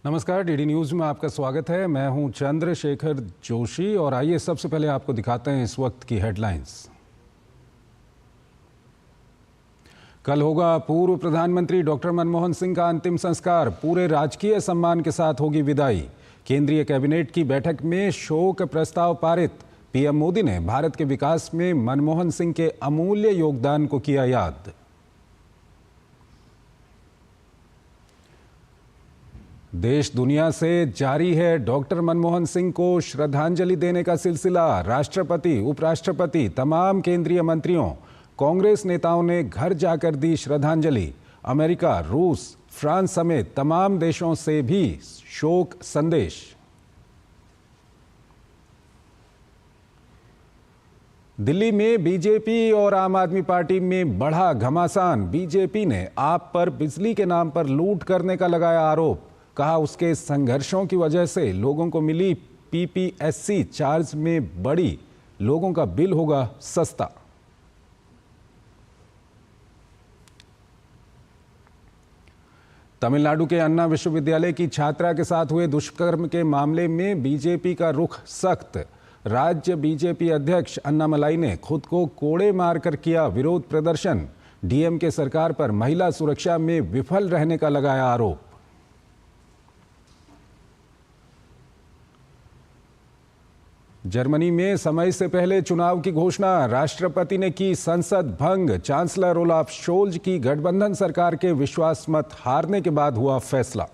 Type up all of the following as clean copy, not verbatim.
नमस्कार, DD news में आपका स्वागत है। मैं हूं चंद्रशेखर जोशी और आइए सबसे पहले आपको दिखाते हैं इस वक्त की हेडलाइंस। कल होगा पूर्व प्रधानमंत्री डॉक्टर मनमोहन सिंह का अंतिम संस्कार। पूरे राजकीय सम्मान के साथ होगी विदाई। केंद्रीय कैबिनेट की बैठक में शोक प्रस्ताव पारित। पीएम मोदी ने भारत के विकास में मनमोहन सिंह के अमूल्य योगदान को किया याद। देश दुनिया से जारी है डॉक्टर मनमोहन सिंह को श्रद्धांजलि देने का सिलसिला। राष्ट्रपति, उपराष्ट्रपति, तमाम केंद्रीय मंत्रियों, कांग्रेस नेताओं ने घर जाकर दी श्रद्धांजलि। अमेरिका, रूस, फ्रांस समेत तमाम देशों से भी शोक संदेश। दिल्ली में बीजेपी और आम आदमी पार्टी में बढ़ा घमासान। बीजेपी ने आप पर बिजली के नाम पर लूट करने का लगाया आरोप। कहा उसके संघर्षों की वजह से लोगों को मिली पीपीएससी चार्ज में बढ़ी, लोगों का बिल होगा सस्ता। तमिलनाडु के अन्ना विश्वविद्यालय की छात्रा के साथ हुए दुष्कर्म के मामले में बीजेपी का रुख सख्त। राज्य बीजेपी अध्यक्ष अन्नामलाई ने खुद को कोड़े मारकर किया विरोध प्रदर्शन। डीएमके सरकार पर महिला सुरक्षा में विफल रहने का लगाया आरोप। जर्मनी में समय से पहले चुनाव की घोषणा। राष्ट्रपति ने की संसद भंग। चांसलर ओलाफ शोल्ज की गठबंधन सरकार के विश्वास मत हारने के बाद हुआ फैसला।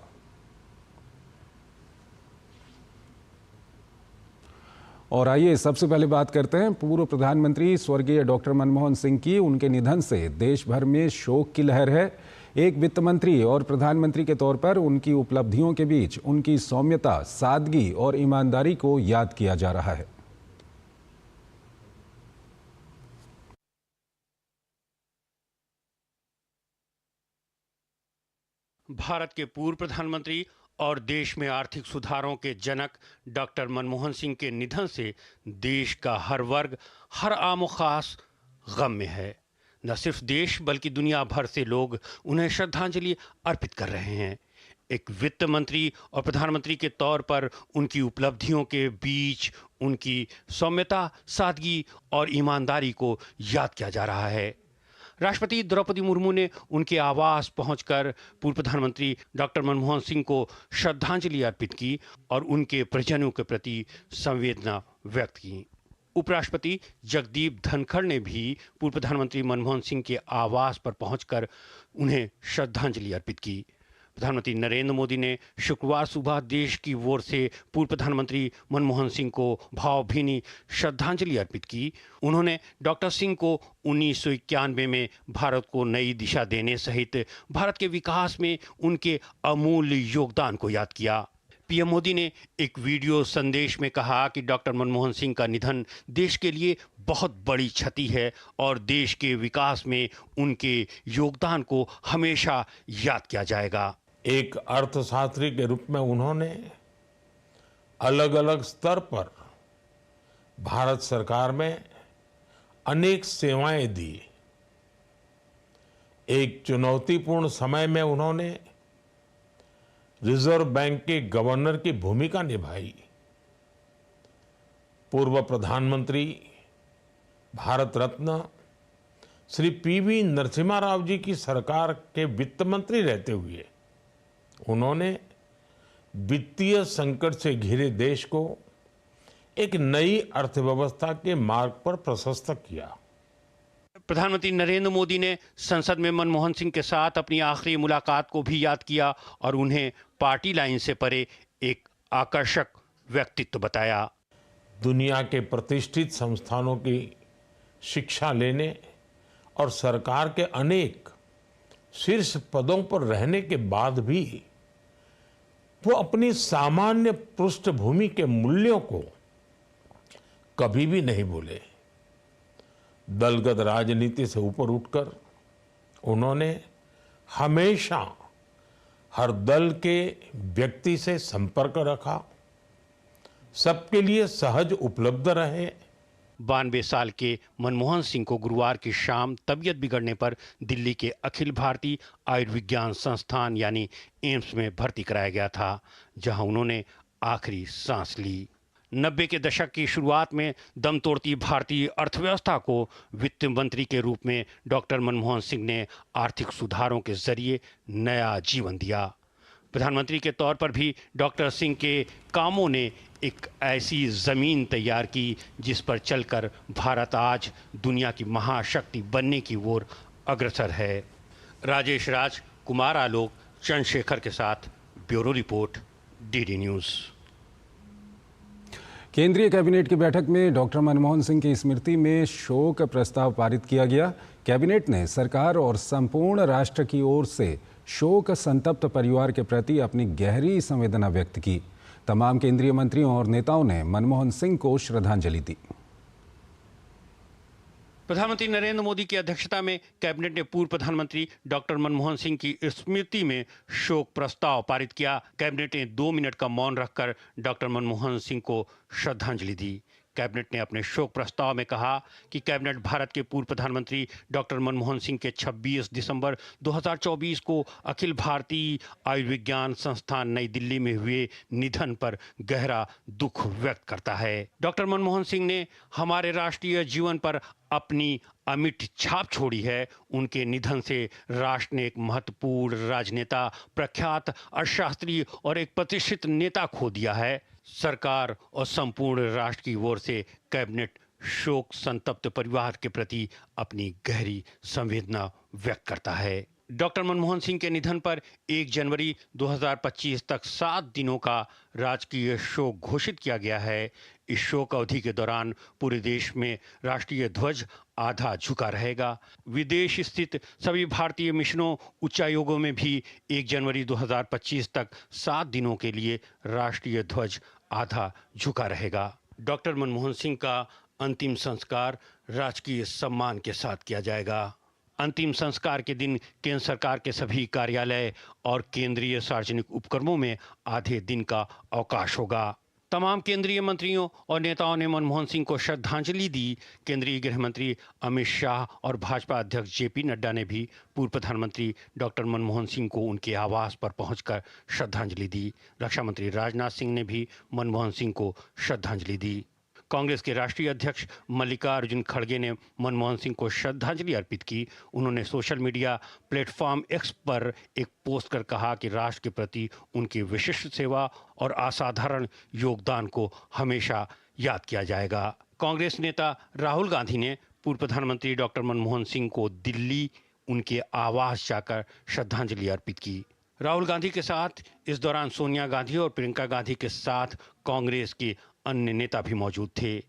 और आइए सबसे पहले बात करते हैं पूर्व प्रधानमंत्री स्वर्गीय डॉक्टर मनमोहन सिंह की। उनके निधन से देश भर में शोक की लहर है। एक वित्त मंत्री और प्रधानमंत्री के तौर पर उनकी उपलब्धियों के बीच उनकी सौम्यता, सादगी और ईमानदारी को याद किया जा रहा है। भारत के पूर्व प्रधानमंत्री और देश में आर्थिक सुधारों के जनक डॉक्टर मनमोहन सिंह के निधन से देश का हर वर्ग, हर आम खास गम में है। न सिर्फ देश बल्कि दुनिया भर से लोग उन्हें श्रद्धांजलि अर्पित कर रहे हैं। एक वित्त मंत्री और प्रधानमंत्री के तौर पर उनकी उपलब्धियों के बीच उनकी सौम्यता, सादगी और ईमानदारी को याद किया जा रहा है। राष्ट्रपति द्रौपदी मुर्मू ने उनके आवास पहुंचकर पूर्व प्रधानमंत्री डॉक्टर मनमोहन सिंह को श्रद्धांजलि अर्पित की और उनके परिजनों के प्रति संवेदना व्यक्त की। उपराष्ट्रपति जगदीप धनखड़ ने भी पूर्व प्रधानमंत्री मनमोहन सिंह के आवास पर पहुंचकर उन्हें श्रद्धांजलि अर्पित की। प्रधानमंत्री नरेंद्र मोदी ने शुक्रवार सुबह देश की ओर से पूर्व प्रधानमंत्री मनमोहन सिंह को भावभीनी श्रद्धांजलि अर्पित की। उन्होंने डॉक्टर सिंह को 1991 में भारत को नई दिशा देने सहित भारत के विकास में उनके अमूल्य योगदान को याद किया। पीएम मोदी ने एक वीडियो संदेश में कहा कि डॉक्टर मनमोहन सिंह का निधन देश के लिए बहुत बड़ी क्षति है और देश के विकास में उनके योगदान को हमेशा याद किया जाएगा। एक अर्थशास्त्री के रूप में उन्होंने अलग अलग स्तर पर भारत सरकार में अनेक सेवाएं दी। एक चुनौतीपूर्ण समय में उन्होंने रिजर्व बैंक के गवर्नर की भूमिका निभाई। पूर्व प्रधानमंत्री, भारत रत्न श्री पीवी नरसिम्हा राव जी की सरकार के वित्त मंत्री रहते हुए उन्होंने वित्तीय संकट से घिरे देश को एक नई अर्थव्यवस्था के मार्ग पर प्रशस्त किया। प्रधानमंत्री नरेंद्र मोदी ने संसद में मनमोहन सिंह के साथ अपनी आखिरी मुलाकात को भी याद किया और उन्हें पार्टी लाइन से परे एक आकर्षक व्यक्तित्व बताया। दुनिया के प्रतिष्ठित संस्थानों की शिक्षा लेने और सरकार के अनेक शीर्ष पदों पर रहने के बाद भी वो अपनी सामान्य पृष्ठभूमि के मूल्यों को कभी भी नहीं भूले। दलगत राजनीति से ऊपर उठकर उन्होंने हमेशा हर दल के व्यक्ति से संपर्क रखा, सबके लिए सहज उपलब्ध रहे। 92 साल के मनमोहन सिंह को गुरुवार की शाम तबीयत बिगड़ने पर दिल्ली के अखिल भारतीय आयुर्विज्ञान संस्थान यानी एम्स में भर्ती कराया गया था, जहां उन्होंने आखिरी सांस ली। 90 के दशक की शुरुआत में दम तोड़ती भारतीय अर्थव्यवस्था को वित्त मंत्री के रूप में डॉक्टर मनमोहन सिंह ने आर्थिक सुधारों के जरिए नया जीवन दिया। प्रधानमंत्री के तौर पर भी डॉक्टर सिंह के कामों ने एक ऐसी जमीन तैयार की जिस पर चलकर भारत आज दुनिया की महाशक्ति बनने की ओर अग्रसर है। राजेश राज, कुमार आलोक, चंद्रशेखर के साथ ब्यूरो रिपोर्ट, डीडी न्यूज़। केंद्रीय कैबिनेट की बैठक में डॉक्टर मनमोहन सिंह की स्मृति में शोक प्रस्ताव पारित किया गया। कैबिनेट ने सरकार और संपूर्ण राष्ट्र की ओर से शोक संतप्त परिवार के प्रति अपनी गहरी संवेदना व्यक्त की। तमाम केंद्रीय मंत्रियों और नेताओं ने मनमोहन सिंह को श्रद्धांजलि दी। प्रधानमंत्री नरेंद्र मोदी की अध्यक्षता में कैबिनेट ने पूर्व प्रधानमंत्री डॉक्टर मनमोहन सिंह की स्मृति में शोक प्रस्ताव पारित किया। कैबिनेट ने 2 मिनट का मौन रखकर डॉक्टर मनमोहन सिंह को श्रद्धांजलि दी। कैबिनेट ने अपने शोक प्रस्ताव में कहा कि कैबिनेट भारत के पूर्व प्रधानमंत्री डॉक्टर मनमोहन सिंह के 26 दिसंबर 2024 को अखिल भारतीय आयुर्विज्ञान संस्थान नई दिल्ली में हुए निधन पर गहरा दुख व्यक्त करता है। डॉक्टर मनमोहन सिंह ने हमारे राष्ट्रीय जीवन पर अपनी अमिट छाप छोड़ी है। उनके निधन से राष्ट्र ने एक महत्वपूर्ण राजनेता, प्रख्यात अर्थशास्त्री और एक प्रतिष्ठित नेता खो दिया है। सरकार और संपूर्ण राष्ट्र की ओर से कैबिनेट शोक संतप्त परिवार के प्रति अपनी गहरी संवेदना व्यक्त करता है। डॉक्टर मनमोहन सिंह के निधन पर 1 जनवरी 2025 तक 7 दिनों का राजकीय शोक घोषित किया गया है। इस शोक अवधि के दौरान पूरे देश में राष्ट्रीय ध्वज आधा झुका रहेगा। विदेश स्थित सभी भारतीय मिशनों, उच्चायोगों में भी 1 जनवरी 2025 तक 7 दिनों के लिए राष्ट्रीय ध्वज आधा झुका रहेगा। डॉक्टर मनमोहन सिंह का अंतिम संस्कार राजकीय सम्मान के साथ किया जाएगा। अंतिम संस्कार के दिन केंद्र सरकार के सभी कार्यालय और केंद्रीय सार्वजनिक उपक्रमों में आधे दिन का अवकाश होगा। तमाम केंद्रीय मंत्रियों और नेताओं ने मनमोहन सिंह को श्रद्धांजलि दी। केंद्रीय गृह मंत्री अमित शाह और भाजपा अध्यक्ष जेपी नड्डा ने भी पूर्व प्रधानमंत्री डॉक्टर मनमोहन सिंह को उनके आवास पर पहुंचकर श्रद्धांजलि दी। रक्षा मंत्री राजनाथ सिंह ने भी मनमोहन सिंह को श्रद्धांजलि दी। कांग्रेस के राष्ट्रीय अध्यक्ष मल्लिकार्जुन खड़गे ने मनमोहन सिंह को श्रद्धांजलि अर्पित की। उन्होंने सोशल मीडिया प्लेटफॉर्म एक्स पर एक पोस्ट कर कहा कि राष्ट्र के प्रति उनकी विशिष्ट सेवा और असाधारण योगदान को हमेशा याद किया जाएगा। कांग्रेस नेता राहुल गांधी ने पूर्व प्रधानमंत्री डॉक्टर मनमोहन सिंह को दिल्ली उनके आवास जाकर श्रद्धांजलि अर्पित की। राहुल गांधी के साथ इस दौरान सोनिया गांधी और प्रियंका गांधी के साथ कांग्रेस के अन्य नेता भी मौजूद थे।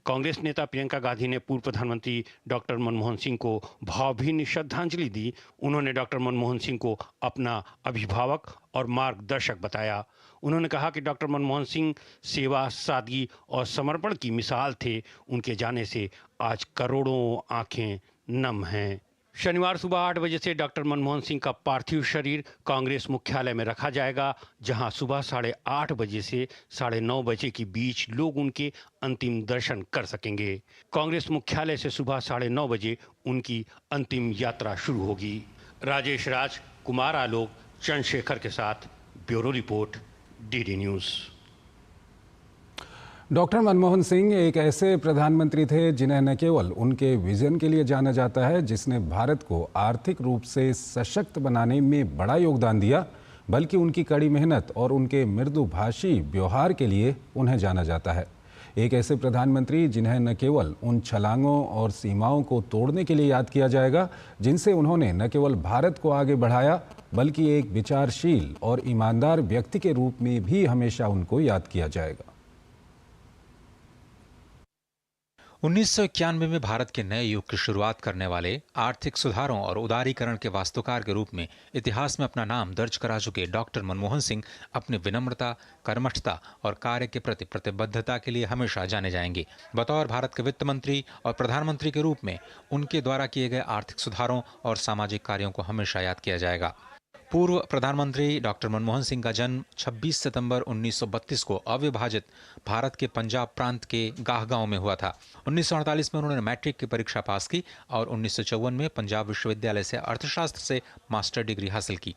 कांग्रेस नेता प्रियंका गांधी ने पूर्व प्रधानमंत्री डॉक्टर मनमोहन सिंह को भावभीनी श्रद्धांजलि दी। उन्होंने डॉक्टर मनमोहन सिंह को अपना अभिभावक और मार्गदर्शक बताया। उन्होंने कहा कि डॉक्टर मनमोहन सिंह सेवा, सादगी और समर्पण की मिसाल थे। उनके जाने से आज करोड़ों आंखें नम हैं। शनिवार सुबह 8 बजे से डॉक्टर मनमोहन सिंह का पार्थिव शरीर कांग्रेस मुख्यालय में रखा जाएगा, जहां सुबह 8:30 बजे से 9:30 बजे के बीच लोग उनके अंतिम दर्शन कर सकेंगे। कांग्रेस मुख्यालय से सुबह 9:30 बजे उनकी अंतिम यात्रा शुरू होगी। राजेश राज, कुमार आलोक, चंद्रशेखर के साथ bureau report, DD news. Doctor Manmohan Singh एक ऐसे प्रधानमंत्री थे जिन्हें न केवल उनके विजन के लिए जाना जाता है, जिसने भारत को आर्थिक रूप से सशक्त बनाने में बड़ा योगदान दिया, बल्कि उनकी कड़ी मेहनत और उनके मृदुभाषी व्यवहार के लिए उन्हें जाना जाता है। एक ऐसे प्रधानमंत्री जिन्हें न केवल उन छलांगों और सीमाओं को तोड़ने के लिए याद किया जाएगा जिनसे उन्होंने न केवल भारत को आगे बढ़ाया, बल्कि एक विचारशील और ईमानदार व्यक्ति के रूप में भी हमेशा उनको याद किया जाएगा। 1991 में भारत के नए युग की शुरुआत करने वाले, आर्थिक सुधारों और उदारीकरण के वास्तुकार के रूप में इतिहास में अपना नाम दर्ज करा चुके डॉक्टर मनमोहन सिंह अपनी विनम्रता, कर्मठता और कार्य के प्रति प्रतिबद्धता के लिए हमेशा जाने जाएंगे। बतौर भारत के वित्त मंत्री और प्रधानमंत्री के रूप में उनके द्वारा किए गए आर्थिक सुधारों और सामाजिक कार्यों को हमेशा याद किया जाएगा। पूर्व प्रधानमंत्री डॉक्टर मनमोहन सिंह का जन्म 26 सितंबर 1932 को अविभाजित भारत के पंजाब प्रांत के गाहगांव में हुआ था। 1948 में उन्होंने मैट्रिक की परीक्षा पास की और 1954 में पंजाब विश्वविद्यालय से अर्थशास्त्र से मास्टर डिग्री हासिल की।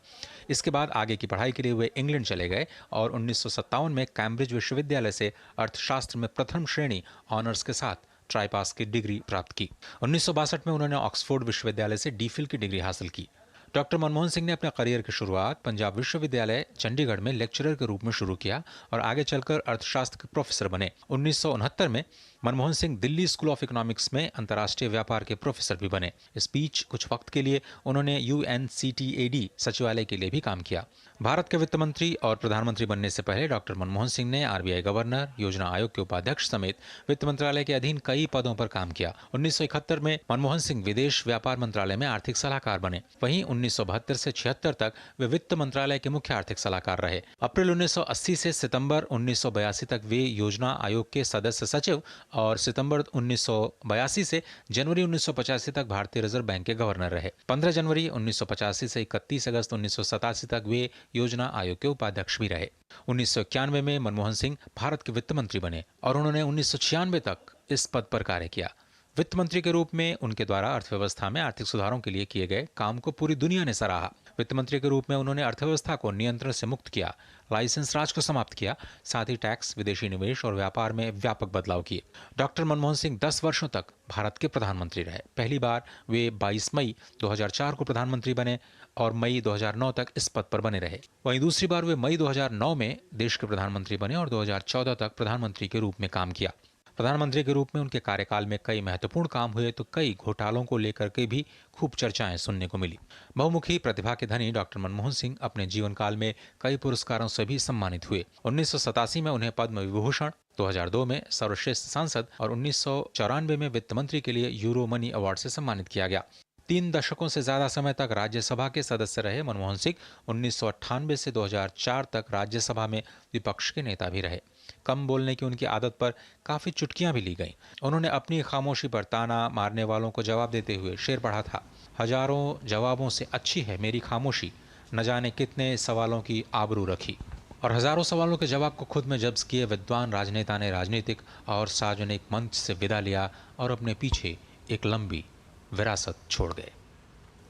इसके बाद आगे की पढ़ाई के लिए वे इंग्लैंड चले गए और 1957 में कैम्ब्रिज विश्वविद्यालय से अर्थशास्त्र में प्रथम श्रेणी ऑनर्स के साथ ट्राई पास की डिग्री प्राप्त की। 1962 में उन्होंने ऑक्सफोर्ड विश्वविद्यालय से डीफिल की डिग्री हासिल की। डॉक्टर मनमोहन सिंह ने अपने करियर की शुरुआत पंजाब विश्वविद्यालय चंडीगढ़ में लेक्चरर के रूप में शुरू किया और आगे चलकर अर्थशास्त्र के प्रोफेसर बने। 1969 में Manmohan Singh Delhi school of economics में अंतर्राष्ट्रीय व्यापार के प्रोफेसर भी बने। इस बीच कुछ वक्त के लिए उन्होंने UNCTAD सचिवालय के लिए भी काम किया। भारत के वित्त मंत्री और प्रधानमंत्री बनने से पहले डॉक्टर मनमोहन सिंह ने RBI गवर्नर, योजना आयोग के उपाध्यक्ष समेत वित्त मंत्रालय के अधीन कई पदों पर काम किया। 1971 में मनमोहन सिंह विदेश व्यापार मंत्रालय में आर्थिक सलाहकार बने। वहीं 1972 से 76 तक वे वित्त मंत्रालय के मुख्य आर्थिक सलाहकार रहे। अप्रैल 1980 से सितंबर 1982 तक वे योजना आयोग के सदस्य सचिव और सितंबर 1982 से जनवरी 1985 तक भारतीय रिजर्व बैंक के गवर्नर रहे। 15 जनवरी 1985 से 31 अगस्त 1987 तक वे योजना आयोग के उपाध्यक्ष भी रहे। 1991 में मनमोहन सिंह भारत के वित्त मंत्री बने और उन्होंने 1996 तक इस पद पर कार्य किया। वित्त मंत्री के रूप में उनके द्वारा अर्थव्यवस्था में आर्थिक सुधारों के लिए किए गए काम को पूरी दुनिया ने सराहा। वित्त मंत्री के रूप में उन्होंने अर्थव्यवस्था को नियंत्रण से मुक्त किया, लाइसेंस राज को समाप्त किया, साथ ही टैक्स, विदेशी निवेश और व्यापार में व्यापक बदलाव किए। डॉक्टर मनमोहन सिंह 10 वर्षों तक भारत के प्रधानमंत्री रहे। पहली बार वे 22 मई 2004 को प्रधानमंत्री बने और मई 2009 तक इस पद पर बने रहे। वहीं दूसरी बार वे मई 2009 में देश के प्रधानमंत्री बने और 2014 तक प्रधानमंत्री के रूप में काम किया। प्रधानमंत्री के रूप में उनके कार्यकाल में कई महत्वपूर्ण काम हुए तो कई घोटालों को लेकर के भी खूब चर्चाएं सुनने को मिली। बहुमुखी प्रतिभा के धनी डॉक्टर मनमोहन सिंह अपने जीवन काल में कई पुरस्कारों से भी सम्मानित हुए। 1987 में उन्हें पद्म विभूषण, 2002 में सर्वश्रेष्ठ सांसद और 1994 में वित्त मंत्री के लिए यूरो मनी अवार्ड से सम्मानित किया गया। 3 दशकों से ज्यादा समय तक राज्यसभा के सदस्य रहे मनमोहन सिंह 1998 से 2004 तक राज्यसभा में विपक्ष के नेता भी रहे। कम बोलने की उनकी आदत पर काफी चुटकियां भी ली गईं। उन्होंने अपनी खामोशी पर ताना मारने वालों को जवाब देते हुए शेर पढ़ा था, हजारों जवाबों से अच्छी है मेरी खामोशी, न जाने कितने सवालों की आबरू रखी। और हजारों सवालों के जवाब को खुद में जब्त किए विद्वान राजनेता ने राजनीतिक और सार्वजनिक मंच से विदा लिया और अपने पीछे एक लंबी विरासत छोड़ गए।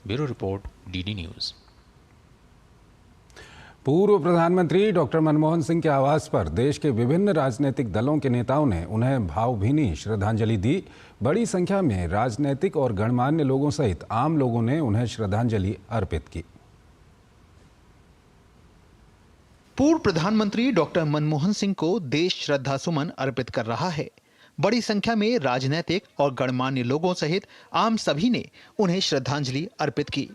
Bureau report, DD news. पूर्व प्रधानमंत्री डॉक्टर मनमोहन सिंह के आवास पर देश के विभिन्न राजनीतिक दलों के नेताओं ने उन्हें भावभीनी श्रद्धांजलि दी। बड़ी संख्या में राजनीतिक और गणमान्य लोगों सहित आम लोगों ने उन्हें श्रद्धांजलि अर्पित की। पूर्व प्रधानमंत्री डॉक्टर मनमोहन सिंह को देश श्रद्धासुमन अर्पित कर रहा है। बड़ी संख्या में राजनीतिक और गणमान्य लोगों सहित आम सभी ने उन्हें श्रद्धांजलि अर्पित की।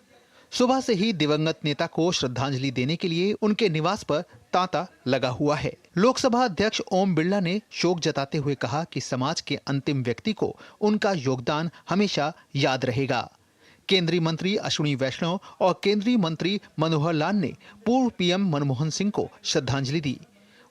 सुबह से ही दिवंगत नेता को श्रद्धांजलि देने के लिए उनके निवास पर तांता लगा हुआ है। लोकसभा अध्यक्ष ओम बिरला ने शोक जताते हुए कहा कि समाज के अंतिम व्यक्ति को उनका योगदान हमेशा याद रहेगा। केंद्रीय मंत्री अश्विनी वैष्णव और केंद्रीय मंत्री मनोहर लाल ने पूर्व PM मनमोहन सिंह को श्रद्धांजलि दी।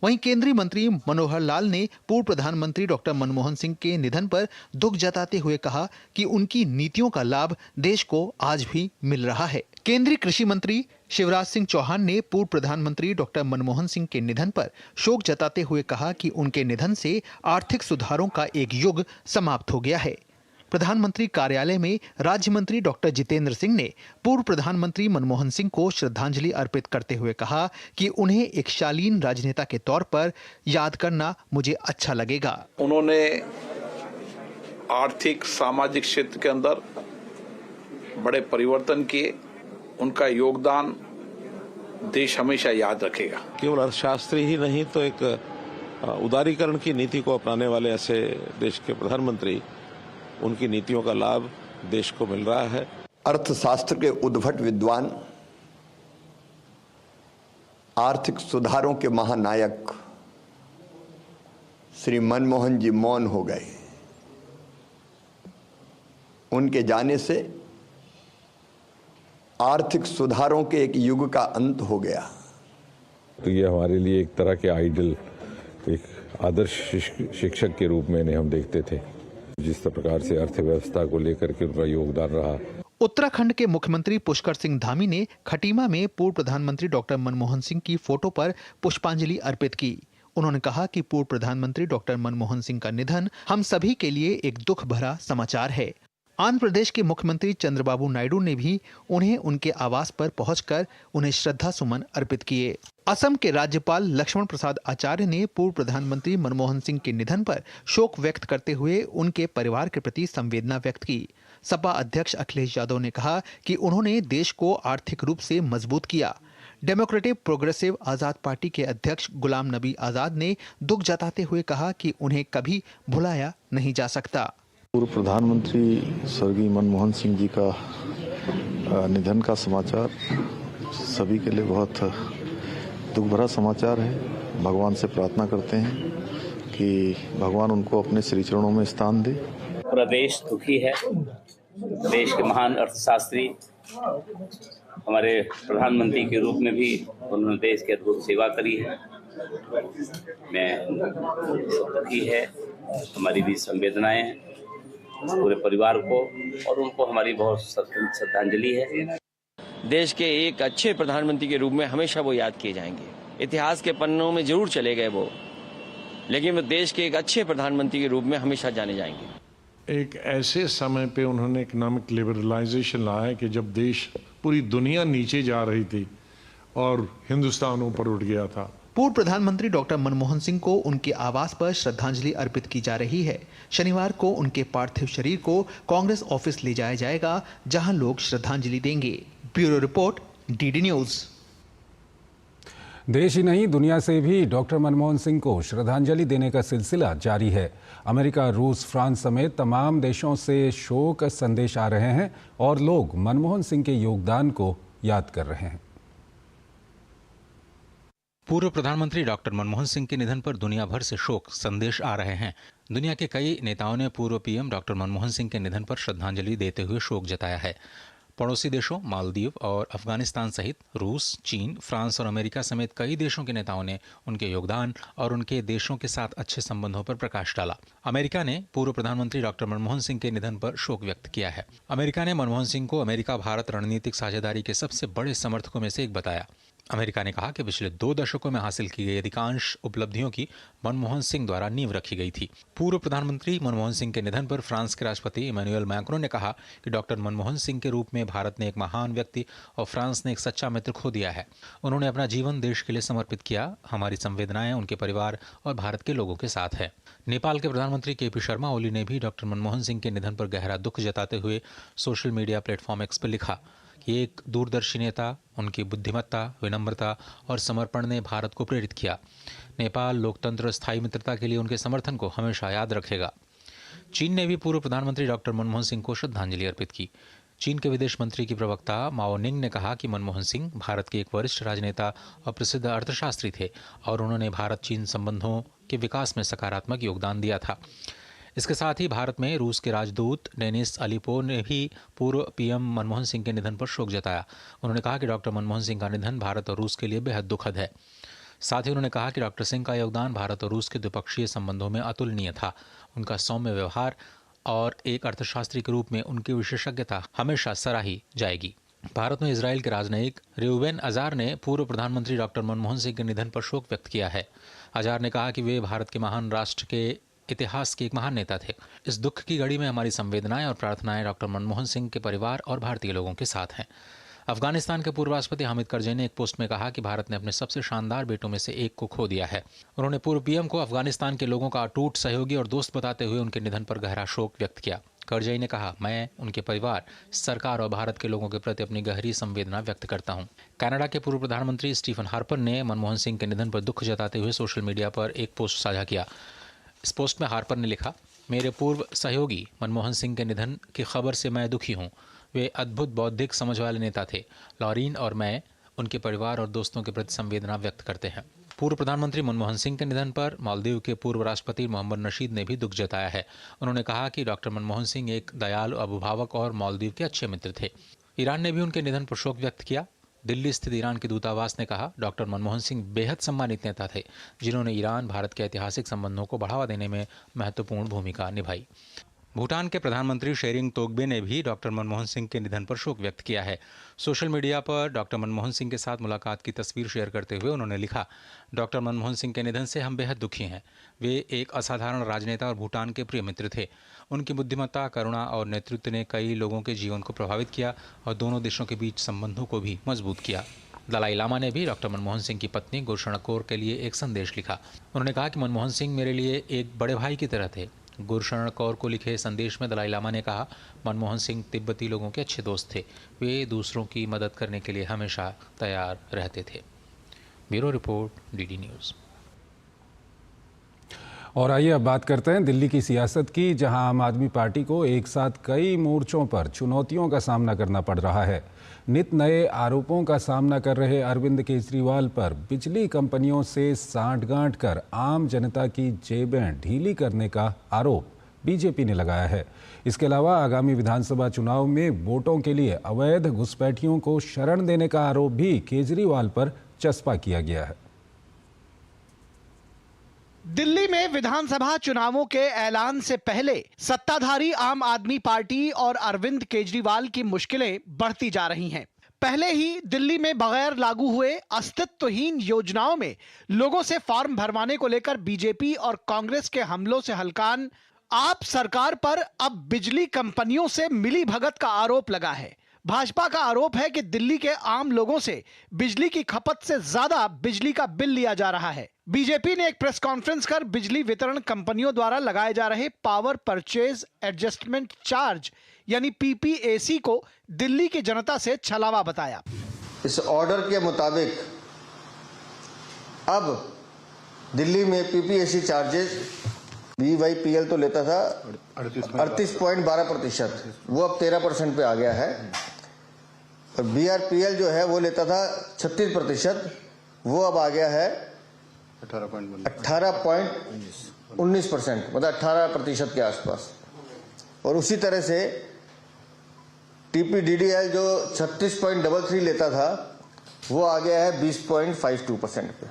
वहीं केंद्रीय मंत्री मनोहर लाल ने पूर्व प्रधानमंत्री डॉक्टर मनमोहन सिंह के निधन पर दुख जताते हुए कहा कि उनकी नीतियों का लाभ देश को आज भी मिल रहा है। केंद्रीय कृषि मंत्री शिवराज सिंह चौहान ने पूर्व प्रधानमंत्री डॉक्टर मनमोहन सिंह के निधन पर शोक जताते हुए कहा कि उनके निधन से आर्थिक सुधारों का एक युग समाप्त हो गया है। प्रधानमंत्री कार्यालय में राज्य मंत्री डॉक्टर जितेंद्र सिंह ने पूर्व प्रधानमंत्री मनमोहन सिंह को श्रद्धांजलि अर्पित करते हुए कहा कि उन्हें एक शालीन राजनेता के तौर पर याद करना मुझे अच्छा लगेगा। उन्होंने आर्थिक सामाजिक क्षेत्र के अंदर बड़े परिवर्तन किए। उनका योगदान देश हमेशा याद रखेगा। केवल अर्थशास्त्री ही नहीं तो एक उदारीकरण की नीति को अपनाने वाले ऐसे देश के प्रधानमंत्री, उनकी नीतियों का लाभ देश को मिल रहा है। अर्थशास्त्र के उद्भट विद्वान, आर्थिक सुधारों के महानायक श्री मनमोहन जी मौन हो गए। उनके जाने से आर्थिक सुधारों के एक युग का अंत हो गया। तो ये हमारे लिए एक तरह के आइडल, एक आदर्श शिक्षक के रूप में इन्हें हम देखते थे। जिस प्रकार से अर्थव्यवस्था को लेकर के उनका योगदान रहा। उत्तराखंड के मुख्यमंत्री पुष्कर सिंह धामी ने खटीमा में पूर्व प्रधानमंत्री डॉक्टर मनमोहन सिंह की फोटो पर पुष्पांजलि अर्पित की। उन्होंने कहा कि पूर्व प्रधानमंत्री डॉक्टर मनमोहन सिंह का निधन हम सभी के लिए एक दुख भरा समाचार है। आंध्र प्रदेश के मुख्यमंत्री चंद्रबाबू नायडू ने भी उन्हें उनके आवास पर पहुंचकर उन्हें श्रद्धा सुमन अर्पित किए। असम के राज्यपाल लक्ष्मण प्रसाद आचार्य ने पूर्व प्रधानमंत्री मनमोहन सिंह के निधन पर शोक व्यक्त करते हुए उनके परिवार के प्रति संवेदना व्यक्त की। सपा अध्यक्ष अखिलेश यादव ने कहा कि उन्होंने देश को आर्थिक रूप से मजबूत किया। डेमोक्रेटिक प्रोग्रेसिव आजाद पार्टी के अध्यक्ष गुलाम नबी आजाद ने दुख जताते हुए कहा कि उन्हें कभी भुलाया नहीं जा सकता। पूर्व प्रधानमंत्री स्वर्गीय मनमोहन सिंह जी का निधन का समाचार सभी के लिए बहुत दुख भरा समाचार है। भगवान से प्रार्थना करते हैं कि भगवान उनको अपने श्री चरणों में स्थान दे। पूरा देश दुखी है। देश के महान अर्थशास्त्री, हमारे प्रधानमंत्री के रूप में भी उन्होंने देश की अद्भुत सेवा करी है। मैं दुखी है, हमारी भी संवेदनाएं हैं पूरे परिवार को, और उनको हमारी बहुत श्रद्धांजलि है। देश के एक अच्छे प्रधानमंत्री के रूप में हमेशा वो याद किए जाएंगे। इतिहास के पन्नों में जरूर चले गए वो, लेकिन वो देश के एक अच्छे प्रधानमंत्री के रूप में हमेशा जाने जाएंगे। एक ऐसे समय पे उन्होंने इकोनॉमिक लिबरलाइजेशन लाया कि जब देश पूरी दुनिया नीचे जा रही थी और हिंदुस्तान ऊपर उठ गया था। पूर्व प्रधानमंत्री डॉक्टर मनमोहन सिंह को उनके आवास पर श्रद्धांजलि अर्पित की जा रही है। शनिवार को उनके पार्थिव शरीर को कांग्रेस ऑफिस ले जाया जाएगा, जहां लोग श्रद्धांजलि देंगे। Bureau report, DD news. देश ही नहीं, दुनिया से भी डॉक्टर मनमोहन सिंह को श्रद्धांजलि देने का सिलसिला जारी है। अमेरिका, रूस, फ्रांस समेत तमाम देशों से शोक संदेश आ रहे हैं और लोग मनमोहन सिंह के योगदान को याद कर रहे हैं। पूर्व प्रधानमंत्री डॉक्टर मनमोहन सिंह के निधन पर दुनिया भर से शोक संदेश आ रहे हैं। दुनिया के कई नेताओं ने पूर्व पीएम डॉक्टर मनमोहन सिंह के निधन पर श्रद्धांजलि देते हुए शोक जताया है। पड़ोसी देशों मालदीव और अफगानिस्तान सहित रूस, चीन, फ्रांस और अमेरिका समेत कई देशों के नेताओं ने उनके योगदान और उनके देशों के साथ अच्छे संबंधों पर प्रकाश डाला। अमेरिका ने पूर्व प्रधानमंत्री डॉक्टर मनमोहन सिंह के निधन पर शोक व्यक्त किया है। अमेरिका ने मनमोहन सिंह को अमेरिका भारत रणनीतिक साझेदारी के सबसे बड़े समर्थकों में से एक बताया। अमेरिका ने कहा कि पिछले 2 दशकों में हासिल की गई अधिकांश उपलब्धियों की मनमोहन सिंह द्वारा नींव रखी गई थी। पूर्व प्रधानमंत्री मनमोहन सिंह के निधन पर फ्रांस के राष्ट्रपति इमैनुअल मैक्रों ने कहा कि डॉक्टर मनमोहन सिंह के रूप में भारत ने एक महान व्यक्ति और फ्रांस ने एक सच्चा मित्र खो दिया है। उन्होंने अपना जीवन देश के लिए समर्पित किया। हमारी संवेदनाएं उनके परिवार और भारत के लोगों के साथ है। नेपाल के प्रधानमंत्री केपी शर्मा ओली ने भी डॉक्टर मनमोहन सिंह के निधन पर गहरा दुख जताते हुए सोशल मीडिया प्लेटफॉर्म एक्स पर लिखा कि एक दूरदर्शी नेता, उनकी बुद्धिमत्ता, विनम्रता और समर्पण ने भारत को प्रेरित किया। नेपाल लोकतंत्र और स्थायी मित्रता के लिए उनके समर्थन को हमेशा याद रखेगा। चीन ने भी पूर्व प्रधानमंत्री डॉक्टर मनमोहन सिंह को श्रद्धांजलि अर्पित की। चीन के विदेश मंत्री की प्रवक्ता माओ निंग ने कहा कि मनमोहन सिंह भारत के एक वरिष्ठ राजनेता और प्रसिद्ध अर्थशास्त्री थे और उन्होंने भारत चीन संबंधों के विकास में सकारात्मक योगदान दिया था। इसके साथ ही भारत में रूस के राजदूत डेनिस अलीपो ने भी पूर्व पीएम मनमोहन सिंह के निधन पर शोक जताया। उन्होंने कहा कि डॉक्टर मनमोहन सिंह का निधन भारत और रूस के लिए बेहद दुखद है। साथ ही उन्होंने कहा कि डॉक्टर सिंह का योगदान भारत और रूस के द्विपक्षीय संबंधों में अतुलनीय था। उनका सौम्य व्यवहार और एक अर्थशास्त्री के रूप में उनकी विशेषज्ञता हमेशा सराही जाएगी। भारत में इजराइल के राजनयिक रेउवेन अजार ने पूर्व प्रधानमंत्री डॉक्टर मनमोहन सिंह के निधन पर शोक व्यक्त किया है। अजार ने कहा कि वे भारत के महान राष्ट्र के इतिहास के एक महान नेता थे। इस दुख की घड़ी में हमारी संवेदनाएं और प्रार्थनाएं डॉक्टर मनमोहन सिंह के परिवार और भारतीय लोगों के साथ हैं। अफगानिस्तान के पूर्व राष्ट्रपति हामिद करजई ने एक पोस्ट में कहा कि भारत ने अपने सबसे शानदार बेटों में से एक को खो दिया है। उन्होंने पूर्व पीएम को अफगानिस्तान के लोगों का अटूट सहयोगी और दोस्त बताते हुए उनके निधन पर गहरा शोक व्यक्त किया। करजई ने कहा, मैं, उनके परिवार, सरकार और भारत के लोगों के प्रति अपनी गहरी संवेदना व्यक्त करता हूं। कनाडा के पूर्व प्रधानमंत्री स्टीफन हार्पर ने मनमोहन सिंह के निधन पर दुख जताते हुए सोशल मीडिया पर एक पोस्ट साझा किया। इस पोस्ट में हार्पर ने लिखा, मेरे पूर्व सहयोगी मनमोहन सिंह के निधन की खबर से मैं दुखी हूँ। वे अद्भुत बौद्धिक समझ वाले नेता थे। लॉरीन और मैं उनके परिवार और दोस्तों के प्रति संवेदना व्यक्त करते हैं। पूर्व प्रधानमंत्री मनमोहन सिंह के निधन पर मालदीव के पूर्व राष्ट्रपति मोहम्मद नशीद ने भी दुख जताया है। उन्होंने कहा कि डॉक्टर मनमोहन सिंह एक दयालु, अभिभावक और मालदीव के अच्छे मित्र थे। ईरान ने भी उनके निधन पर शोक व्यक्त किया। दिल्ली स्थित ईरान के दूतावास ने कहा, डॉक्टर मनमोहन सिंह बेहद सम्मानित नेता थे, जिन्होंने ईरान भारत के ऐतिहासिक संबंधों को बढ़ावा देने में महत्वपूर्ण भूमिका निभाई। भूटान के प्रधानमंत्री शेरिंग तोग्बे ने भी डॉक्टर मनमोहन सिंह के निधन पर शोक व्यक्त किया है। सोशल मीडिया पर डॉक्टर मनमोहन सिंह के साथ मुलाकात की तस्वीर शेयर करते हुए उन्होंने लिखा, डॉक्टर मनमोहन सिंह के निधन से हम बेहद दुखी हैं। वे एक असाधारण राजनेता और भूटान के प्रिय मित्र थे। उनकी बुद्धिमत्ता, करुणा और नेतृत्व ने कई लोगों के जीवन को प्रभावित किया और दोनों देशों के बीच संबंधों को भी मजबूत किया। दलाई लामा ने भी डॉक्टर मनमोहन सिंह की पत्नी गुरशरण कौर के लिए एक संदेश लिखा। उन्होंने कहा कि मनमोहन सिंह मेरे लिए एक बड़े भाई की तरह थे। गुरशरण कौर को लिखे संदेश में दलाई लामा ने कहा, मनमोहन सिंह तिब्बती लोगों के अच्छे दोस्त थे। वे दूसरों की मदद करने के लिए हमेशा तैयार रहते थे। Bureau report, DD news. और आइए अब बात करते हैं दिल्ली की सियासत की, जहां आम आदमी पार्टी को एक साथ कई मोर्चों पर चुनौतियों का सामना करना पड़ रहा है। नित नए आरोपों का सामना कर रहे अरविंद केजरीवाल पर बिजली कंपनियों से सांठगांठ कर आम जनता की जेबें ढीली करने का आरोप बीजेपी ने लगाया है। इसके अलावा आगामी विधानसभा चुनाव में वोटों के लिए अवैध घुसपैठियों को शरण देने का आरोप भी केजरीवाल पर चस्पा किया गया है। दिल्ली में विधानसभा चुनावों के ऐलान से पहले सत्ताधारी आम आदमी पार्टी और अरविंद केजरीवाल की मुश्किलें बढ़ती जा रही हैं। पहले ही दिल्ली में बगैर लागू हुए अस्तित्वहीन योजनाओं में लोगों से फॉर्म भरवाने को लेकर बीजेपी और कांग्रेस के हमलों से हलकान आप सरकार पर अब बिजली कंपनियों से मिली भगत का आरोप लगा है। भाजपा का आरोप है कि दिल्ली के आम लोगों से बिजली की खपत से ज्यादा बिजली का बिल लिया जा रहा है। बीजेपी ने एक प्रेस कॉन्फ्रेंस कर बिजली वितरण कंपनियों द्वारा लगाए जा रहे पावर परचेज एडजस्टमेंट चार्ज यानी पीपीएसी को दिल्ली की जनता से छलावा बताया। इस ऑर्डर के मुताबिक अब दिल्ली में पीपीएसी चार्जेस बीवाईपीएल तो लेता था 38.12%, वो अब 13% पे आ गया है। और बीआरपीएल जो है वो लेता था 36%, वो अब आ गया है 18.19%, मतलब 18% के आसपास। और उसी तरह से टीपीडीडीएल जो 36.33 लेता था वो आ गया है 20.52% पे।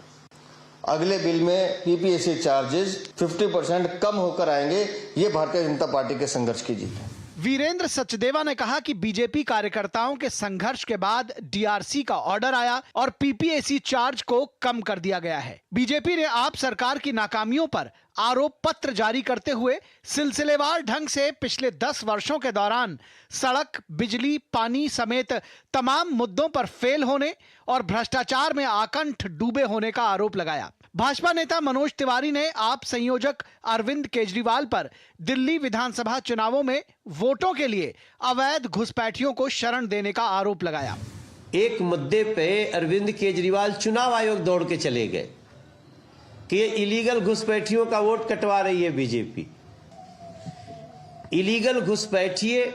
अगले बिल में पीपीएसी चार्जेस 50% कम होकर आएंगे। ये भारतीय जनता पार्टी के संघर्ष की जीत है। वीरेंद्र सचदेवा ने कहा कि बीजेपी कार्यकर्ताओं के संघर्ष के बाद डीआरसी का ऑर्डर आया और पीपीएसी चार्ज को कम कर दिया गया है। बीजेपी ने आप सरकार की नाकामियों पर आरोप पत्र जारी करते हुए सिलसिलेवार ढंग से पिछले 10 वर्षों के दौरान सड़क, बिजली, पानी समेत तमाम मुद्दों पर फेल होने और भ्रष्टाचार में आकंठ डूबे होने का आरोप लगाया। भाजपा नेता मनोज तिवारी ने आप संयोजक अरविंद केजरीवाल पर दिल्ली विधानसभा चुनावों में वोटों के लिए अवैध घुसपैठियों को शरण देने का आरोप लगाया। एक मुद्दे पे अरविंद केजरीवाल चुनाव आयोग दौड़ के चले गए कि ये इलीगल घुसपैठियों का वोट कटवा रही है बीजेपी। इलीगल घुसपैठिए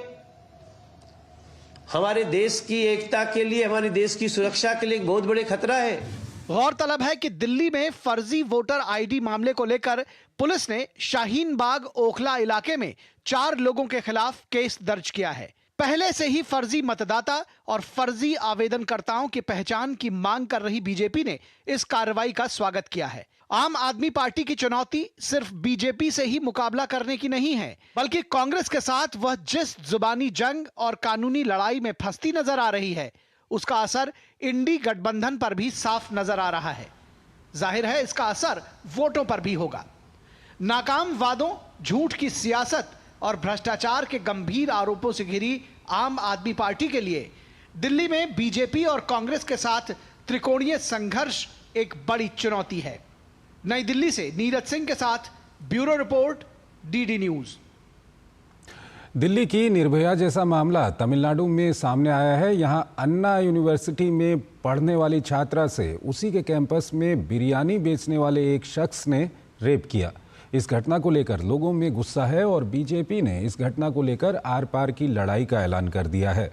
हमारे देश की एकता के लिए, हमारे देश की सुरक्षा के लिए एक बहुत बड़े खतरा है। गौरतलब है कि दिल्ली में फर्जी वोटर आईडी मामले को लेकर पुलिस ने शाहीन बाग ओखला इलाके में 4 लोगों के खिलाफ केस दर्ज किया है। पहले से ही फर्जी मतदाता और फर्जी आवेदनकर्ताओं की पहचान की मांग कर रही बीजेपी ने इस कार्रवाई का स्वागत किया है। आम आदमी पार्टी की चुनौती सिर्फ बीजेपी से ही मुकाबला करने की नहीं है, बल्कि कांग्रेस के साथ वह जिस जुबानी जंग और कानूनी लड़ाई में फंसती नजर आ रही है, उसका असर इंडी गठबंधन पर भी साफ नजर आ रहा है। जाहिर है इसका असर वोटों पर भी होगा। नाकाम वादों, झूठ की सियासत और भ्रष्टाचार के गंभीर आरोपों से घिरी आम आदमी पार्टी के लिए दिल्ली में बीजेपी और कांग्रेस के साथ त्रिकोणीय संघर्ष एक बड़ी चुनौती है। नई दिल्ली से नीरज सिंह के साथ bureau report, DD news. Delhi की निर्भया जैसा मामला तमिलनाडु में सामने आया है। यहां अन्ना यूनिवर्सिटी में पढ़ने वाली छात्रा से उसी के कैंपस में बिरयानी बेचने वाले एक शख्स ने रेप किया। इस घटना को लेकर लोगों में गुस्सा है और बीजेपी ने इस घटना को लेकर आर पार की लड़ाई का ऐलान कर दिया है।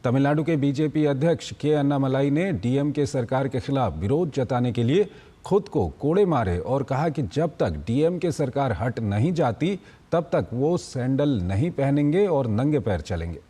तमिलनाडु के बीजेपी अध्यक्ष के अन्नामलाई ने डीएमके सरकार के खिलाफ विरोध जताने के लिए खुद को कोड़े मारे और कहा कि जब तक डीएमके सरकार हट नहीं जाती तब तक वो सैंडल नहीं पहनेंगे और नंगे पैर चलेंगे।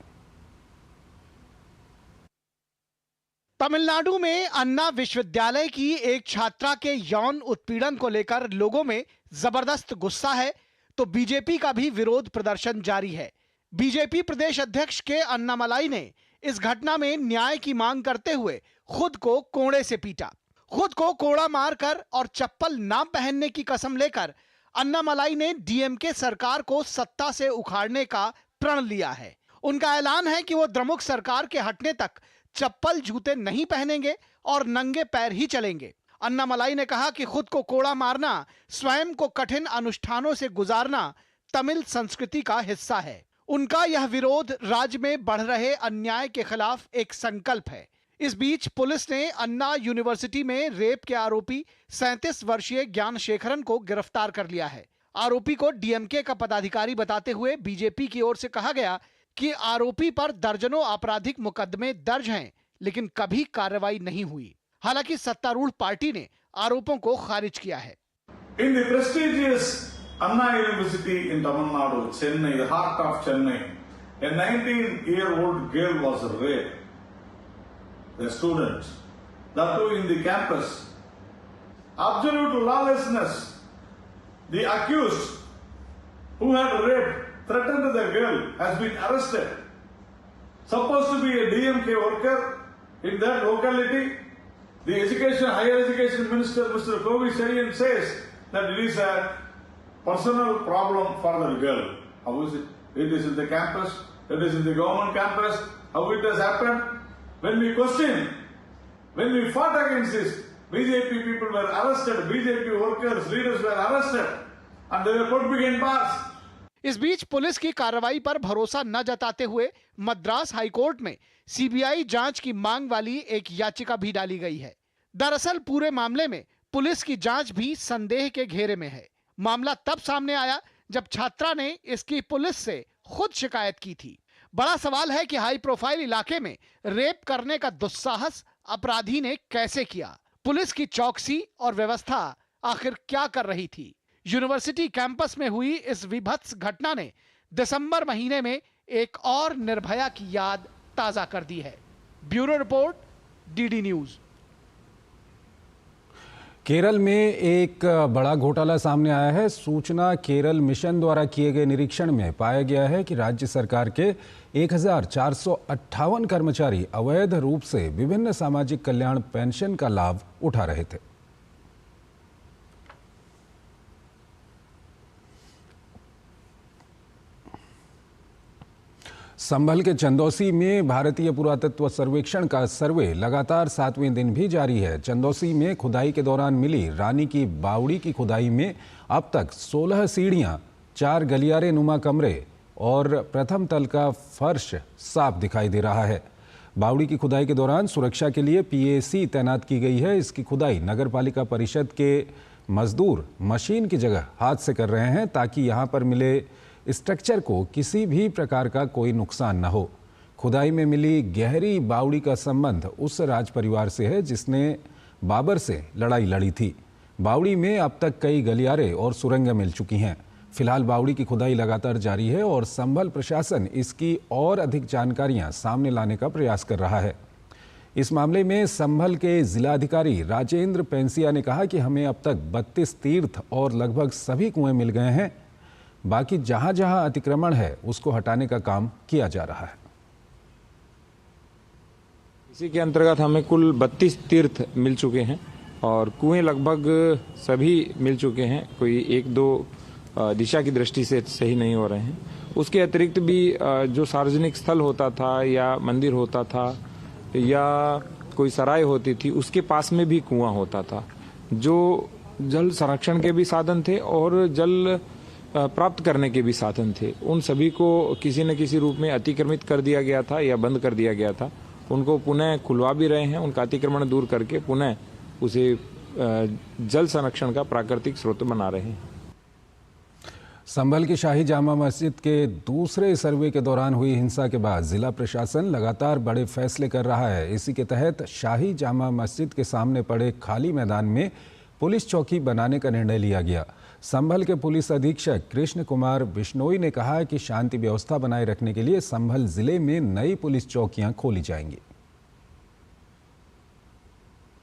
तमिलनाडु में अन्ना विश्वविद्यालय की एक छात्रा के यौन उत्पीड़न को लेकर लोगों में जबरदस्त गुस्सा है, तो बीजेपी का भी विरोध प्रदर्शन जारी है। बीजेपी प्रदेश अध्यक्ष के अन्नामलाई ने इस घटना में न्याय की मांग करते हुए खुद को कोड़े से पीटा। खुद को कोड़ा मारकर और चप्पल ना पहनने की कसम लेकर अन्नामलाई ने डीएमके सरकार को सत्ता से उखाड़ने का प्रण लिया है। उनका ऐलान है कि वो द्रमुक सरकार के हटने तक चप्पल जूते नहीं पहनेंगे और नंगे पैर ही चलेंगे। अन्नामलाई ने कहा कि खुद को कोड़ा मारना, स्वयं को कठिन अनुष्ठानों से गुजारना तमिल संस्कृति का हिस्सा है। उनका यह विरोध राज्य में बढ़ रहे अन्याय के खिलाफ एक संकल्प है। इस बीच पुलिस ने अन्ना यूनिवर्सिटी में रेप के आरोपी 37 वर्षीय ज्ञानशेखरन को गिरफ्तार कर लिया है। आरोपी को डीएमके का पदाधिकारी बताते हुए बीजेपी की ओर से कहा गया कि आरोपी पर दर्जनों आपराधिक मुकदमे दर्ज हैं, लेकिन कभी कार्रवाई नहीं हुई। हालांकि सत्तारूढ़ पार्टी ने आरोपों को खारिज किया है। In the prestigious Anna University in Tamil Nadu, Chennai, the heart of Chennai, a 19-year-old girl was raped. The student, that too in the campus. Absolute lawlessness. The accused who had raped, threatened the girl, has been arrested. Supposed to be a DMK worker in that locality. The higher education minister, Mr. Kovi Sharian, says that it is a personal problem for the girl. How is it? It is in the campus. It is in the government campus. How it has happened? When we question, when we fought against this, BJP people were arrested, BJP workers, leaders were arrested, and they were put behind bars. इस बीच police की कार्रवाई पर भरोसा न जताते हुए Madras high court में CBI जांच की मांग वाली एक याचिका भी डाली गई है। दरअसल पूरे मामले में पुलिस की जांच भी संदेह के घेरे में है। मामला तब सामने आया जब छात्रा ने इसकी पुलिस से खुद शिकायत की थी। बड़ा सवाल है कि हाई प्रोफाइल इलाके में रेप करने का दुस्साहस अपराधी ने कैसे किया? पुलिस की चौकसी और व्यवस्था आखिर क्या कर रही थी? यूनिवर्सिटी कैंपस में हुई इस विभत्स घटना ने दिसंबर महीने में एक और निर्भया की याद ताजा कर दी है। Bureau report, DD news. Kerala में एक बड़ा घोटाला सामने आया है। सूचना केरल मिशन द्वारा किए गए निरीक्षण में पाया गया है कि राज्य सरकार के 1458 कर्मचारी अवैध रूप से विभिन्न सामाजिक कल्याण पेंशन का लाभ उठा रहे थे। संभल के चंदौसी में भारतीय पुरातत्व सर्वेक्षण का सर्वे लगातार 7वें दिन भी जारी है। चंदौसी में खुदाई के दौरान मिली रानी की बावड़ी की खुदाई में अब तक 16 सीढ़ियां, 4 गलियारे नुमा कमरे और प्रथम तल का फर्श साफ दिखाई दे रहा है। बावड़ी की खुदाई के दौरान सुरक्षा के लिए पीएसी तैनात की गई है। इसकी खुदाई नगर पालिका परिषद के मजदूर मशीन की जगह हाथ से कर रहे हैं ताकि यहां पर मिले स्ट्रक्चर को किसी भी प्रकार का कोई नुकसान न हो। खुदाई में मिली गहरी बावड़ी का संबंध उस राज परिवार से है जिसने बाबर से लड़ाई लड़ी थी। बावड़ी में अब तक कई गलियारे और सुरंगें मिल चुकी हैं। फिलहाल बावड़ी की खुदाई लगातार जारी है और संभल प्रशासन इसकी और अधिक जानकारियां सामने लाने का प्रयास कर रहा है। इस मामले में संभल के जिलाधिकारी राजेंद्र पेंसिया ने कहा कि हमें अब तक 32 तीर्थ और लगभग सभी कुएं मिल गए हैं। बाकी जहां जहां अतिक्रमण है उसको हटाने का काम किया जा रहा है। इसी के अंतर्गत हमें कुल 32 तीर्थ मिल चुके हैं और कुएं लगभग सभी मिल चुके हैं। कोई 1-2 दिशा की दृष्टि से सही नहीं हो रहे हैं। उसके अतिरिक्त भी जो सार्वजनिक स्थल होता था या मंदिर होता था या कोई सराय होती थी उसके पास में भी कुआं होता था, जो जल संरक्षण के भी साधन थे और जल प्राप्त करने के भी साधन थे। उन सभी को किसी न किसी रूप में अतिक्रमित कर दिया गया था या बंद कर दिया गया था। उनको पुनः खुलवा भी रहे हैं, उनका अतिक्रमण दूर करके पुनः उसे जल संरक्षण का प्राकृतिक स्रोत बना रहे हैं। संभल की शाही जामा मस्जिद के दूसरे सर्वे के दौरान हुई हिंसा के बाद जिला प्रशासन लगातार बड़े फैसले कर रहा है। इसी के तहत शाही जामा मस्जिद के सामने पड़े खाली मैदान में पुलिस चौकी बनाने का निर्णय लिया गया। संभल के पुलिस अधीक्षक कृष्ण कुमार बिश्नोई ने कहा कि शांति व्यवस्था बनाए रखने के लिए संभल जिले में नई पुलिस चौकियां खोली जाएंगी।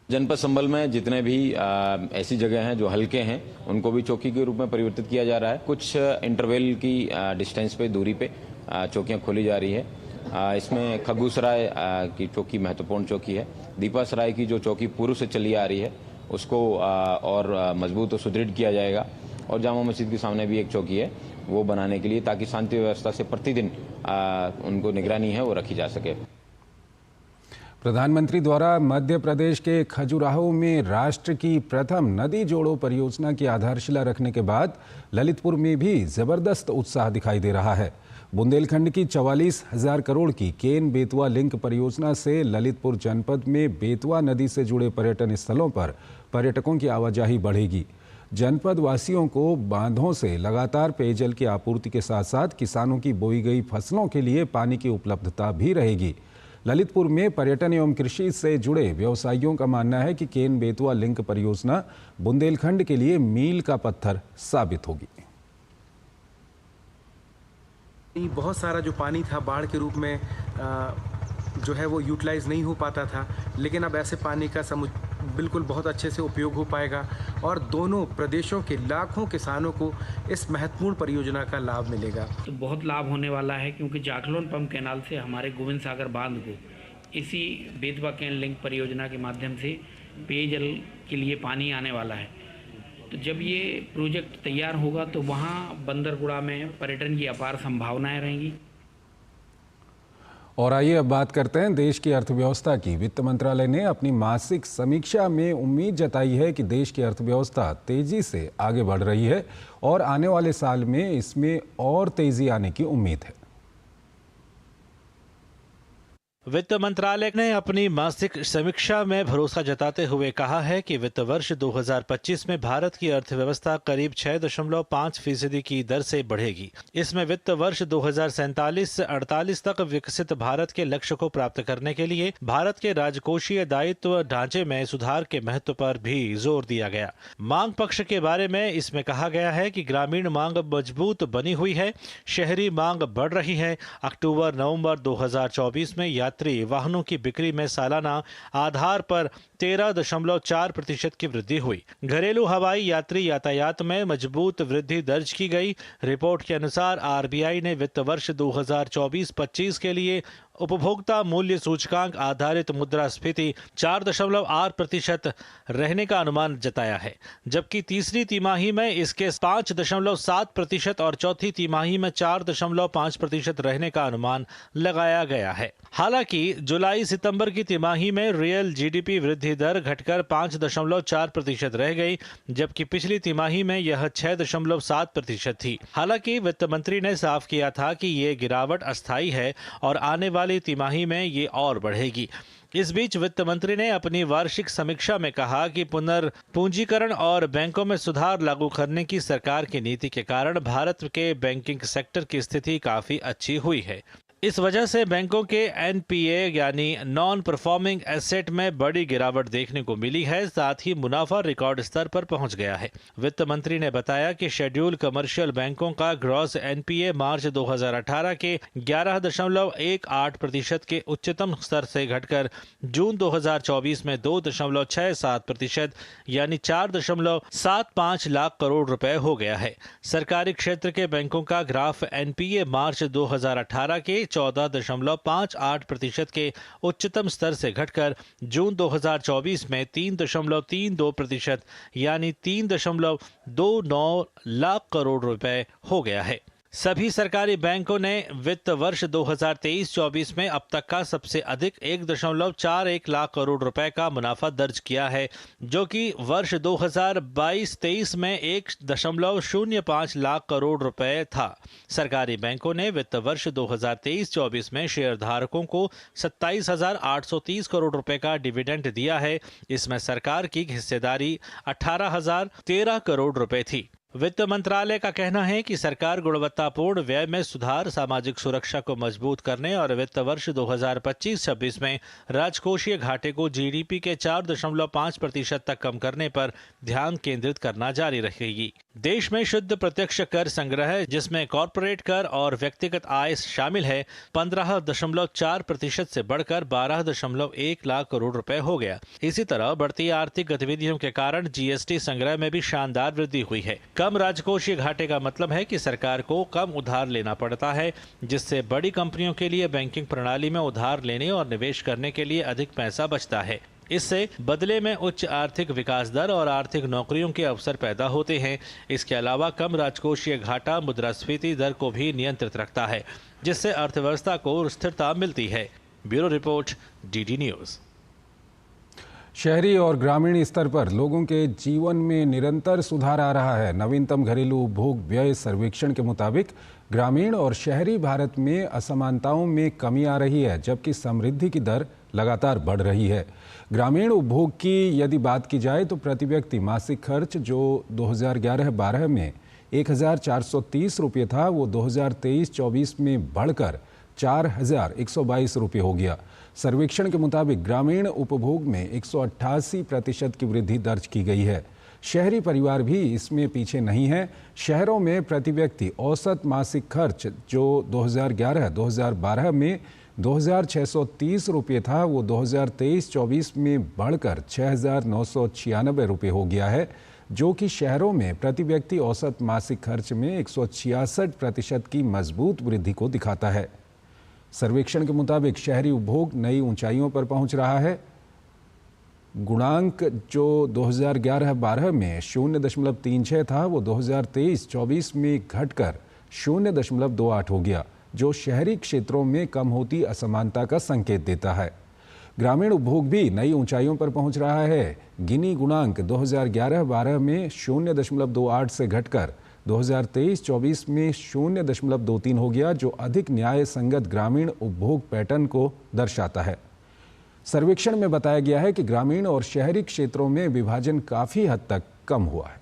जनपद संबल में जितने भी ऐसी जगह हैं जो हल्के हैं उनको भी चौकी के रूप में परिवर्तित किया जा रहा है। कुछ इंटरवल की डिस्टेंस पे, दूरी पे चौकियां खोली जा रही है। इसमें खगूसराय की चौकी महत्वपूर्ण चौकी है। दीपासराय की जो चौकी पूर्व से चली आ रही है उसको और मजबूत और सुदृढ़ किया जाएगा। और जामा मस्जिद के सामने भी एक चौकी है वो बनाने के लिए, ताकि शांति व्यवस्था से प्रतिदिन उनको निगरानी है वो रखी जा सके। प्रधानमंत्री द्वारा मध्य प्रदेश के खजुराहो में राष्ट्र की प्रथम नदी जोड़ो परियोजना की आधारशिला रखने के बाद ललितपुर में भी जबरदस्त उत्साह दिखाई दे रहा है। बुंदेलखंड की 44,000 करोड़ की केन बेतवा लिंक परियोजना से ललितपुर जनपद में बेतवा नदी से जुड़े पर्यटन स्थलों पर पर्यटकों की आवाजाही बढ़ेगी। जनपद वासियों को बांधों से लगातार पेयजल की आपूर्ति के साथ साथ किसानों की बोई गई फसलों के लिए पानी की उपलब्धता भी रहेगी। ललितपुर में पर्यटन एवं कृषि से जुड़े व्यवसायियों का मानना है कि केन बेतवा लिंक परियोजना बुंदेलखंड के लिए मील का पत्थर साबित होगी। बहुत सारा जो पानी था बाढ़ के रूप में जो है वो यूटिलाइज नहीं हो पाता था, लेकिन अब ऐसे पानी का बिल्कुल बहुत अच्छे से उपयोग हो पाएगा और दोनों प्रदेशों के लाखों किसानों को इस महत्वपूर्ण परियोजना का लाभ मिलेगा। तो बहुत लाभ होने वाला है, क्योंकि जाखलोन पंप कैनाल से हमारे गोविंद सागर बांध को इसी बेतवा केन लिंक परियोजना के माध्यम से पेयजल के लिए पानी आने वाला है। तो जब ये प्रोजेक्ट तैयार होगा तो वहाँ बंदरगुड़ा में पर्यटन की अपार संभावनाएं रहेंगी। और आइए अब बात करते हैं देश की अर्थव्यवस्था की। वित्त मंत्रालय ने अपनी मासिक समीक्षा में उम्मीद जताई है कि देश की अर्थव्यवस्था तेजी से आगे बढ़ रही है और आने वाले साल में इसमें और तेजी आने की उम्मीद है। वित्त मंत्रालय ने अपनी मासिक समीक्षा में भरोसा जताते हुए कहा है कि वित्त वर्ष 2025 में भारत की अर्थव्यवस्था करीब 6.5% की दर से बढ़ेगी। इसमें वित्त वर्ष 2047 से 48 तक विकसित भारत के लक्ष्य को प्राप्त करने के लिए भारत के राजकोषीय दायित्व ढांचे में सुधार के महत्व पर भी जोर दिया गया। मांग पक्ष के बारे में इसमें कहा गया है कि ग्रामीण मांग मजबूत बनी हुई है, शहरी मांग बढ़ रही है। अक्टूबर-नवंबर 2024 में यात्री वाहनों की बिक्री में सालाना आधार पर 13.4% की वृद्धि हुई। घरेलू हवाई यात्री यातायात में मजबूत वृद्धि दर्ज की गई। रिपोर्ट के अनुसार आरबीआई ने वित्त वर्ष 2024-25 के लिए उपभोक्ता मूल्य सूचकांक आधारित मुद्रास्फीति 4.8% रहने का अनुमान जताया है, जबकि तीसरी तिमाही में इसके 5.7% और चौथी तिमाही में 4.5% रहने का अनुमान लगाया गया है। हालांकि जुलाई सितंबर की तिमाही में रियल जीडीपी वृद्धि दर घटकर 5.4% रह गई, जबकि पिछली तिमाही में यह 6.7% थी। हालांकि वित्त मंत्री ने साफ किया था कि ये गिरावट अस्थायी है और आने वाली तिमाही में ये और बढ़ेगी। इस बीच वित्त मंत्री ने अपनी वार्षिक समीक्षा में कहा कि पुनर्पूंजीकरण और बैंकों में सुधार लागू करने की सरकार की नीति के कारण भारत के बैंकिंग सेक्टर की स्थिति काफी अच्छी हुई है। इस वजह से बैंकों के एनपीए यानी नॉन परफॉर्मिंग एसेट में बड़ी गिरावट देखने को मिली है। साथ ही मुनाफा रिकॉर्ड स्तर पर पहुंच गया है। वित्त मंत्री ने बताया कि शेड्यूल कमर्शियल बैंकों का ग्रॉस एनपीए मार्च 2018 के 11.18% के उच्चतम स्तर से घटकर जून 2024 में 2.67% यानी 4.75 लाख करोड़ रुपए हो गया है। सरकारी क्षेत्र के बैंकों का ग्राफ एनपीए मार्च 2018 के 14.58% के उच्चतम स्तर से घटकर जून 2024 में 3.32% यानी 3.29 लाख करोड़ रुपए हो गया है। सभी सरकारी बैंकों ने वित्त वर्ष 2023-24 में अब तक का सबसे अधिक 1.41 लाख करोड़ रुपए का मुनाफा दर्ज किया है, जो कि वर्ष 2022-23 में 1.05 लाख करोड़ रुपए था। सरकारी बैंकों ने वित्त वर्ष 2023-24 में शेयरधारकों को 27,830 करोड़ रुपए का डिविडेंड दिया है। इसमें सरकार की हिस्सेदारी 18,013 करोड़ रुपए थी। वित्त मंत्रालय का कहना है कि सरकार गुणवत्तापूर्ण व्यय में सुधार, सामाजिक सुरक्षा को मजबूत करने और वित्त वर्ष 2025-26 में राजकोषीय घाटे को जीडीपी के 4.5% तक कम करने पर ध्यान केंद्रित करना जारी रखेगी। देश में शुद्ध प्रत्यक्ष कर संग्रह, जिसमें कॉरपोरेट कर और व्यक्तिगत आय शामिल है, 15.4% से बढ़कर 12.1 लाख करोड़ रुपए हो गया। इसी तरह बढ़ती आर्थिक गतिविधियों के कारण जीएसटी संग्रह में भी शानदार वृद्धि हुई है। कम राजकोषीय घाटे का मतलब है कि सरकार को कम उधार लेना पड़ता है, जिससे बड़ी कंपनियों के लिए बैंकिंग प्रणाली में उधार लेने और निवेश करने के लिए अधिक पैसा बचता है। इससे बदले में उच्च आर्थिक विकास दर और आर्थिक नौकरियों के अवसर पैदा होते हैं। इसके अलावा कम राजकोषीय घाटा मुद्रास्फीति दर को भी नियंत्रित रखता है, जिससे अर्थव्यवस्था को स्थिरता मिलती है। Bureau report, DD news. शहरी और ग्रामीण स्तर पर लोगों के जीवन में निरंतर सुधार आ रहा है। नवीनतम घरेलू उपभोग व्यय सर्वेक्षण के मुताबिक ग्रामीण और शहरी भारत में असमानताओं में कमी आ रही है, जबकि समृद्धि की दर लगातार बढ़ रही है। ग्रामीण उपभोग की यदि बात की जाए तो प्रति व्यक्ति मासिक खर्च जो 2011-12 में 1,430 रुपये था, वो 2023-24 में बढ़कर 4,122 रुपये हो गया। सर्वेक्षण के मुताबिक ग्रामीण उपभोग में 188% की वृद्धि दर्ज की गई है। शहरी परिवार भी इसमें पीछे नहीं है। शहरों में प्रति व्यक्ति औसत मासिक खर्च जो 2011-2012 में 2,630 रुपये था, वो 2023-24 में बढ़कर 6,996 रुपये हो गया है, जो कि शहरों में प्रति व्यक्ति औसत मासिक खर्च में 166% की मजबूत वृद्धि को दिखाता है। सर्वेक्षण के मुताबिक शहरी उपभोग नई ऊंचाइयों पर पहुंच रहा है। गुणांक जो 2011-12 में 0.36 था, वो 2023-24 में घटकर 0.28 हो गया, जो शहरी क्षेत्रों में कम होती असमानता का संकेत देता है। ग्रामीण उपभोग भी नई ऊंचाइयों पर पहुंच रहा है। गिनी गुणांक 2011-12 में 0.28 से घटकर 2023-24 में 0.23 हो गया, जो अधिक न्याय संगत ग्रामीण उपभोग पैटर्न को दर्शाता है। सर्वेक्षण में बताया गया है कि ग्रामीण और शहरी क्षेत्रों में विभाजन काफी हद तक कम हुआ है।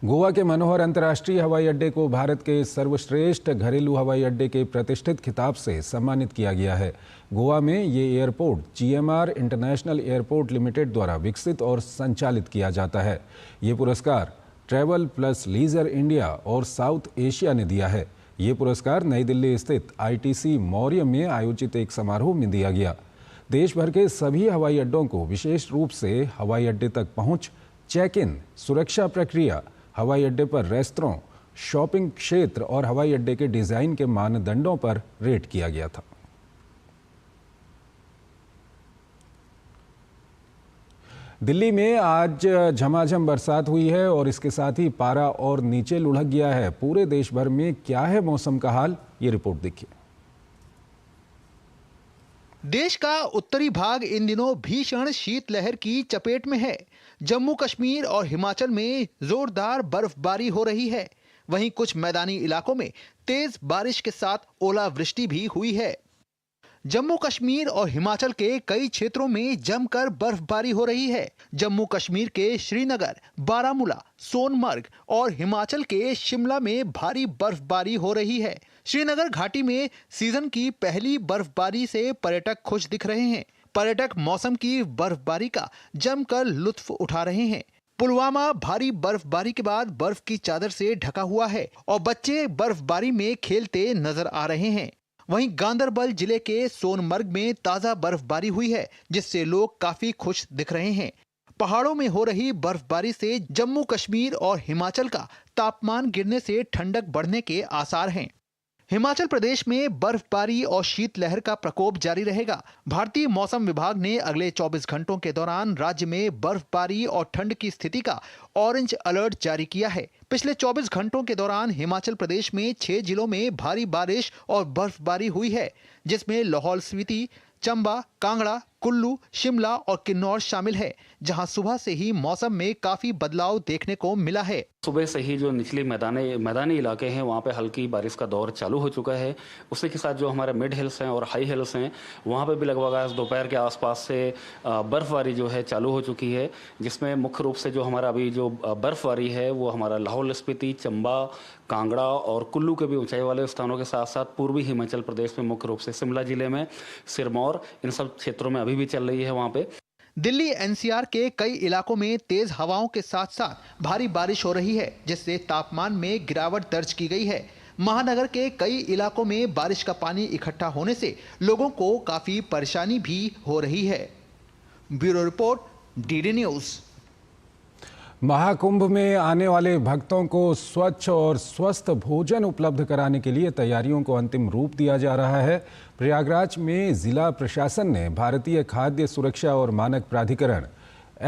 गोवा के मनोहर अंतर्राष्ट्रीय हवाई अड्डे को भारत के सर्वश्रेष्ठ घरेलू हवाई अड्डे के प्रतिष्ठित खिताब से सम्मानित किया गया है। गोवा में ये airport GMR international airport limited द्वारा विकसित और संचालित किया जाता है। ये पुरस्कार ट्रैवल प्लस लीजर इंडिया और साउथ एशिया ने दिया है। ये पुरस्कार नई दिल्ली स्थित ITC मौर्य में आयोजित एक समारोह में दिया गया। देश भर के सभी हवाई अड्डों को विशेष रूप से हवाई अड्डे तक पहुंच, चेक इन, सुरक्षा प्रक्रिया, हवाई अड्डे पर रेस्तरां, शॉपिंग क्षेत्र और हवाई अड्डे के डिजाइन के मानदंडों पर रेट किया गया था। दिल्ली में आज झमाझम बरसात हुई है और इसके साथ ही पारा और नीचे लुढ़क गया है। पूरे देश भर में क्या है मौसम का हाल, ये रिपोर्ट देखिए। देश का उत्तरी भाग इन दिनों भीषण शीतलहर की चपेट में है। जम्मू कश्मीर और हिमाचल में जोरदार बर्फबारी हो रही है। वहीं कुछ मैदानी इलाकों में तेज बारिश के साथ ओलावृष्टि भी हुई है। जम्मू कश्मीर और हिमाचल के कई क्षेत्रों में जमकर बर्फबारी हो रही है। जम्मू कश्मीर के श्रीनगर, बारामूला, सोनमर्ग और हिमाचल के शिमला में भारी बर्फबारी हो रही है। श्रीनगर घाटी में सीजन की पहली बर्फबारी से पर्यटक खुश दिख रहे हैं। पर्यटक मौसम की बर्फबारी का जमकर लुत्फ उठा रहे हैं। पुलवामा भारी बर्फबारी के बाद बर्फ की चादर से ढका हुआ है और बच्चे बर्फबारी में खेलते नजर आ रहे हैं। वहीं गांदरबल जिले के सोनमर्ग में ताजा बर्फबारी हुई है, जिससे लोग काफी खुश दिख रहे हैं। पहाड़ों में हो रही बर्फबारी से जम्मू कश्मीर और हिमाचल का तापमान गिरने से ठंडक बढ़ने के आसार हैं। हिमाचल प्रदेश में बर्फबारी और शीतलहर का प्रकोप जारी रहेगा। भारतीय मौसम विभाग ने अगले 24 घंटों के दौरान राज्य में बर्फबारी और ठंड की स्थिति का ऑरेंज अलर्ट जारी किया है। पिछले 24 घंटों के दौरान हिमाचल प्रदेश में 6 जिलों में भारी बारिश और बर्फबारी हुई है, जिसमें लाहौल स्पीति, चंबा, कांगड़ा, कुल्लू, शिमला और किन्नौर शामिल है, जहां सुबह से ही मौसम में काफी बदलाव देखने को मिला है। सुबह से ही जो निचले मैदानी इलाके हैं वहाँ पे हल्की बारिश का दौर चालू हो चुका है। उसी के साथ जो हमारे मिड हिल्स हैं और हाई हिल्स हैं वहाँ पे भी लगभग आज दोपहर के आसपास से बर्फबारी जो है चालू हो चुकी है, जिसमें मुख्य रूप से जो हमारा अभी जो बर्फबारी है वो हमारा लाहौल स्पीति, चंबा, कांगड़ा और कुल्लू के भी ऊंचाई वाले स्थानों के साथ साथ पूर्वी हिमाचल प्रदेश में मुख्य रूप से शिमला जिले में, सिरमौर, इन सब क्षेत्रों में अभी भी चल रही है। वहाँ पे दिल्ली एनसीआर के कई इलाकों में तेज हवाओं के साथ साथ भारी बारिश हो रही है, जिससे तापमान में गिरावट दर्ज की गई है। महानगर के कई इलाकों में बारिश का पानी इकट्ठा होने से लोगों को काफी परेशानी भी हो रही है। Bureau report, DD news. Mahakumbh में आने वाले भक्तों को स्वच्छ और स्वस्थ भोजन उपलब्ध कराने के लिए तैयारियों को अंतिम रूप दिया जा रहा है। प्रयागराज में जिला प्रशासन ने भारतीय खाद्य सुरक्षा और मानक प्राधिकरण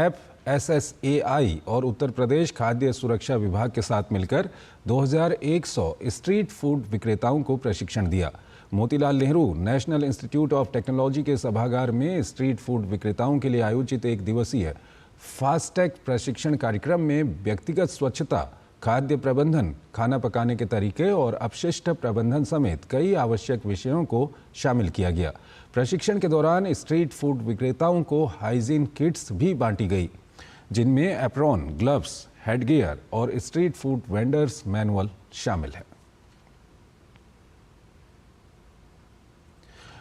FSSAI और उत्तर प्रदेश खाद्य सुरक्षा विभाग के साथ मिलकर 2100 स्ट्रीट फूड विक्रेताओं को प्रशिक्षण दिया। Motilal Nehru national institute of technology के सभागार में स्ट्रीट फूड विक्रेताओं के लिए आयोजित एक दिवसीय फास्टैग प्रशिक्षण कार्यक्रम में व्यक्तिगत स्वच्छता, खाद्य प्रबंधन, खाना पकाने के तरीके और अपशिष्ट प्रबंधन समेत कई आवश्यक विषयों को शामिल किया गया। प्रशिक्षण के दौरान स्ट्रीट फूड विक्रेताओं को हाइजीन किट्स भी बांटी गई, जिनमें एप्रॉन, ग्लव्स, हेडगियर और स्ट्रीट फूड वेंडर्स मैनुअल शामिल है।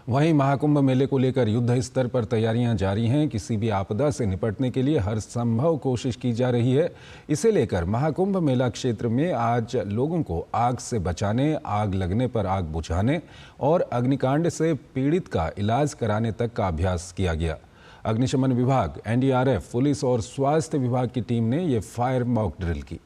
वहीं महाकुंभ मेले को लेकर युद्ध स्तर पर तैयारियां जारी हैं। किसी भी आपदा से निपटने के लिए हर संभव कोशिश की जा रही है। इसे लेकर महाकुंभ मेला क्षेत्र में आज लोगों को आग से बचाने, आग लगने पर आग बुझाने और अग्निकांड से पीड़ित का इलाज कराने तक का अभ्यास किया गया। अग्निशमन विभाग, NDRF, पुलिस और स्वास्थ्य विभाग की टीम ने ये फायर मॉक ड्रिल की।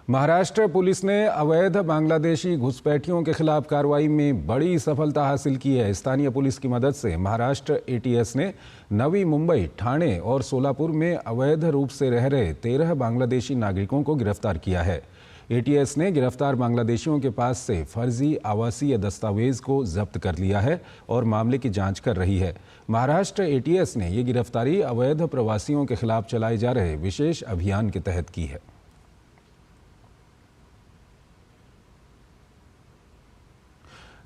महाराष्ट्र पुलिस ने अवैध बांग्लादेशी घुसपैठियों के खिलाफ कार्रवाई में बड़ी सफलता हासिल की है। स्थानीय पुलिस की मदद से महाराष्ट्र ATS ने नवी मुंबई, ठाणे और सोलापुर में अवैध रूप से रह रहे 13 बांग्लादेशी नागरिकों को गिरफ्तार किया है। ATS ने गिरफ्तार बांग्लादेशियों के पास से फर्जी आवासीय दस्तावेज को जब्त कर लिया है और मामले की जांच कर रही है। महाराष्ट्र ATS ने ये गिरफ्तारी अवैध प्रवासियों के खिलाफ चलाए जा रहे विशेष अभियान के तहत की है।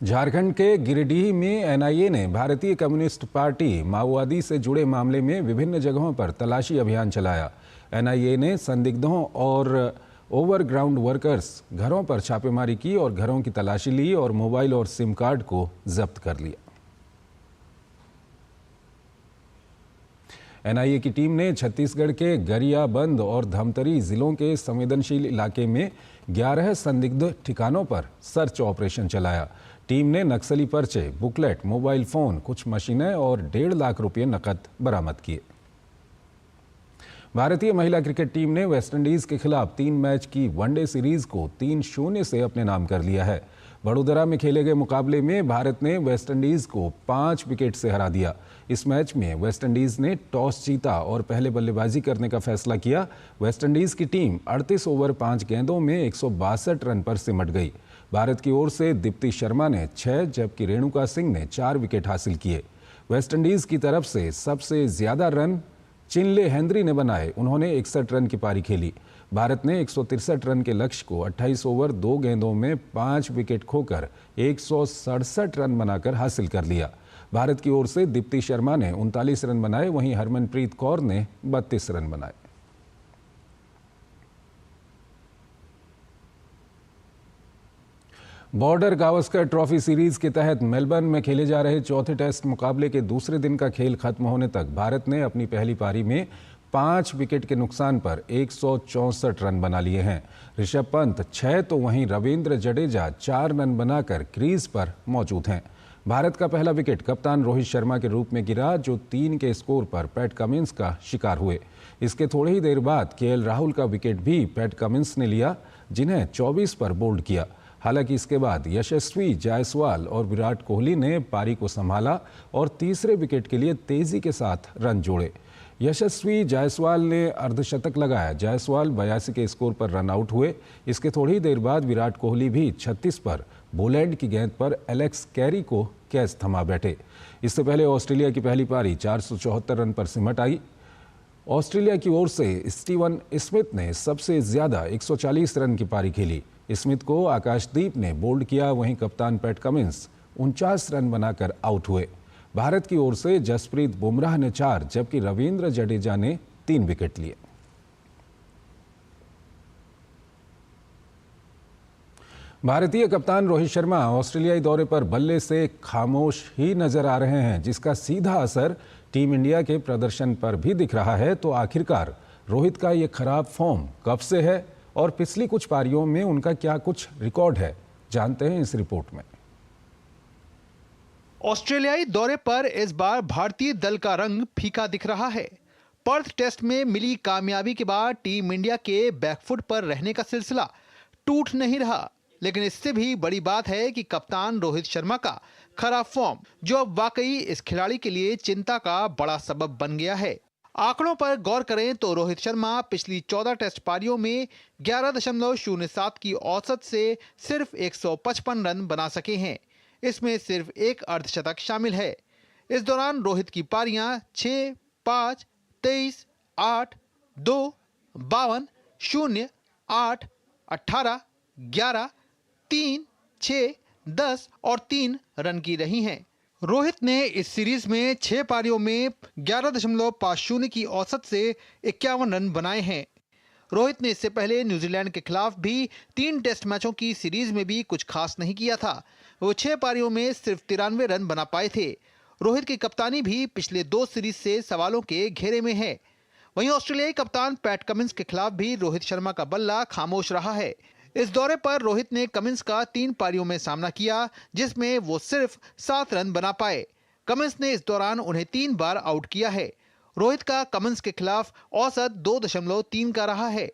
झारखंड के गिरिडीह में NIA ने भारतीय कम्युनिस्ट पार्टी माओवादी से जुड़े मामले में विभिन्न जगहों पर तलाशी अभियान चलाया। NIA ने संदिग्धों और ओवरग्राउंड वर्कर्स घरों पर छापेमारी की और घरों की तलाशी ली और मोबाइल और सिम कार्ड को जब्त कर लिया। NIA की टीम ने छत्तीसगढ़ के गरियाबंद और धमतरी जिलों के संवेदनशील इलाके में 11 संदिग्ध ठिकानों पर सर्च ऑपरेशन चलाया। टीम ने नक्सली पर्चे, बुकलेट, मोबाइल फोन, कुछ मशीनें और 1.5 लाख रुपये नकद बरामद किए। भारतीय महिला क्रिकेट टीम ने वेस्टइंडीज के खिलाफ 3 मैच की वनडे सीरीज को 3-0 से अपने नाम कर लिया है। बड़ोदरा में खेले गए मुकाबले में भारत ने वेस्टइंडीज को 5 विकेट से हरा दिया। इस मैच में वेस्टइंडीज ने टॉस जीता और पहले बल्लेबाजी करने का फैसला किया। वेस्टइंडीज की टीम 38 ओवर 5 गेंदों में 162 रन पर सिमट गई। भारत की ओर से दीप्ति शर्मा ने 6 जबकि रेणुका सिंह ने 4 विकेट हासिल किए। वेस्टइंडीज की तरफ से सबसे ज्यादा रन चिनले हेनरी ने बनाए। उन्होंने 61 रन की पारी खेली। भारत ने 163 रन के लक्ष्य को 28 ओवर 2 गेंदों में 5 विकेट खोकर 167 रन बनाकर हासिल कर लिया। भारत की ओर से दीप्ति शर्मा ने 39 रन बनाए, वहीं हरमनप्रीत कौर ने 32 रन बनाए। बॉर्डर गावस्कर ट्रॉफी सीरीज के तहत मेलबर्न में खेले जा रहे चौथे टेस्ट मुकाबले के दूसरे दिन का खेल खत्म होने तक भारत ने अपनी पहली पारी में 5 विकेट के नुकसान पर 164 रन बना लिए हैं। ऋषभ पंत 6 तो वहीं रविंद्र जडेजा 4 रन बनाकर क्रीज पर मौजूद हैं। भारत का पहला विकेट कप्तान रोहित शर्मा के रूप में गिरा, जो 3 के स्कोर पर पैट कमिंस का शिकार हुए। इसके थोड़ी ही देर बाद KL राहुल का विकेट भी पैट कमिंस ने लिया, जिन्हें 24 पर बोल्ड किया। हालांकि इसके बाद यशस्वी जायसवाल और विराट कोहली ने पारी को संभाला और तीसरे विकेट के लिए तेजी के साथ रन जोड़े। यशस्वी जायसवाल ने अर्धशतक लगाया। जायसवाल 82 के स्कोर पर रन आउट हुए। इसके थोड़ी देर बाद विराट कोहली भी 36 पर बोलैंड की गेंद पर एलेक्स कैरी को कैच थमा बैठे। इससे पहले ऑस्ट्रेलिया की पहली पारी 474 रन पर सिमट आई। ऑस्ट्रेलिया की ओर से स्टीवन स्मिथ ने सबसे ज्यादा 140 रन की पारी खेली। स्मिथ को आकाशदीप ने बोल्ड किया, वहीं कप्तान पैट कमिंस 49 रन बनाकर आउट हुए। भारत की ओर से जसप्रीत बुमराह ने 4 जबकि रविंद्र जडेजा ने 3 विकेट लिए। भारतीय कप्तान रोहित शर्मा ऑस्ट्रेलियाई दौरे पर बल्ले से खामोश ही नजर आ रहे हैं, जिसका सीधा असर टीम इंडिया के प्रदर्शन पर भी दिख रहा है। तो आखिरकार रोहित का ये खराब फॉर्म कब से है और पिछली कुछ पारियों में उनका क्या कुछ रिकॉर्ड है, जानते हैं इस रिपोर्ट में। ऑस्ट्रेलियाई दौरे पर इस बार भारतीय दल का रंग फीका दिख रहा है। पर्थ टेस्ट में मिली कामयाबी के बाद टीम इंडिया के बैकफुट पर रहने का सिलसिला टूट नहीं रहा, लेकिन इससे भी बड़ी बात है कि कप्तान रोहित शर्मा का खराब फॉर्म, जो अब वाकई इस खिलाड़ी के लिए चिंता का बड़ा सबब बन गया है। आंकड़ों पर गौर करें तो रोहित शर्मा पिछली 14 टेस्ट पारियों में 11.07 की औसत से सिर्फ 155 रन बना सके हैं। इसमें सिर्फ एक अर्धशतक शामिल है। इस दौरान रोहित की पारियां 6, 5, 23, 8, 2, 52, 0, 8, 18, 11, 3, 6, 10 और 3 रन की रही हैं। रोहित ने इस सीरीज में 6 पारियों में 11.50 की औसत से 51 रन बनाए हैं। रोहित ने इससे पहले न्यूजीलैंड के खिलाफ भी 3 टेस्ट मैचों की सीरीज में भी कुछ खास नहीं किया था। वो 6 पारियों में सिर्फ 93 रन बना पाए थे। रोहित की कप्तानी भी पिछले 2 सीरीज से सवालों के घेरे में है। वहीं ऑस्ट्रेलियाई कप्तान पैट कमिंस के खिलाफ भी रोहित शर्मा का बल्ला खामोश रहा है। इस दौरे पर रोहित ने कमिंस का 3 पारियों में सामना किया, जिसमें वो सिर्फ 7 रन बना पाए। कमिंस ने इस दौरान उन्हें 3 बार आउट किया है। रोहित का कमिंस के खिलाफ औसत 2.3 का रहा है।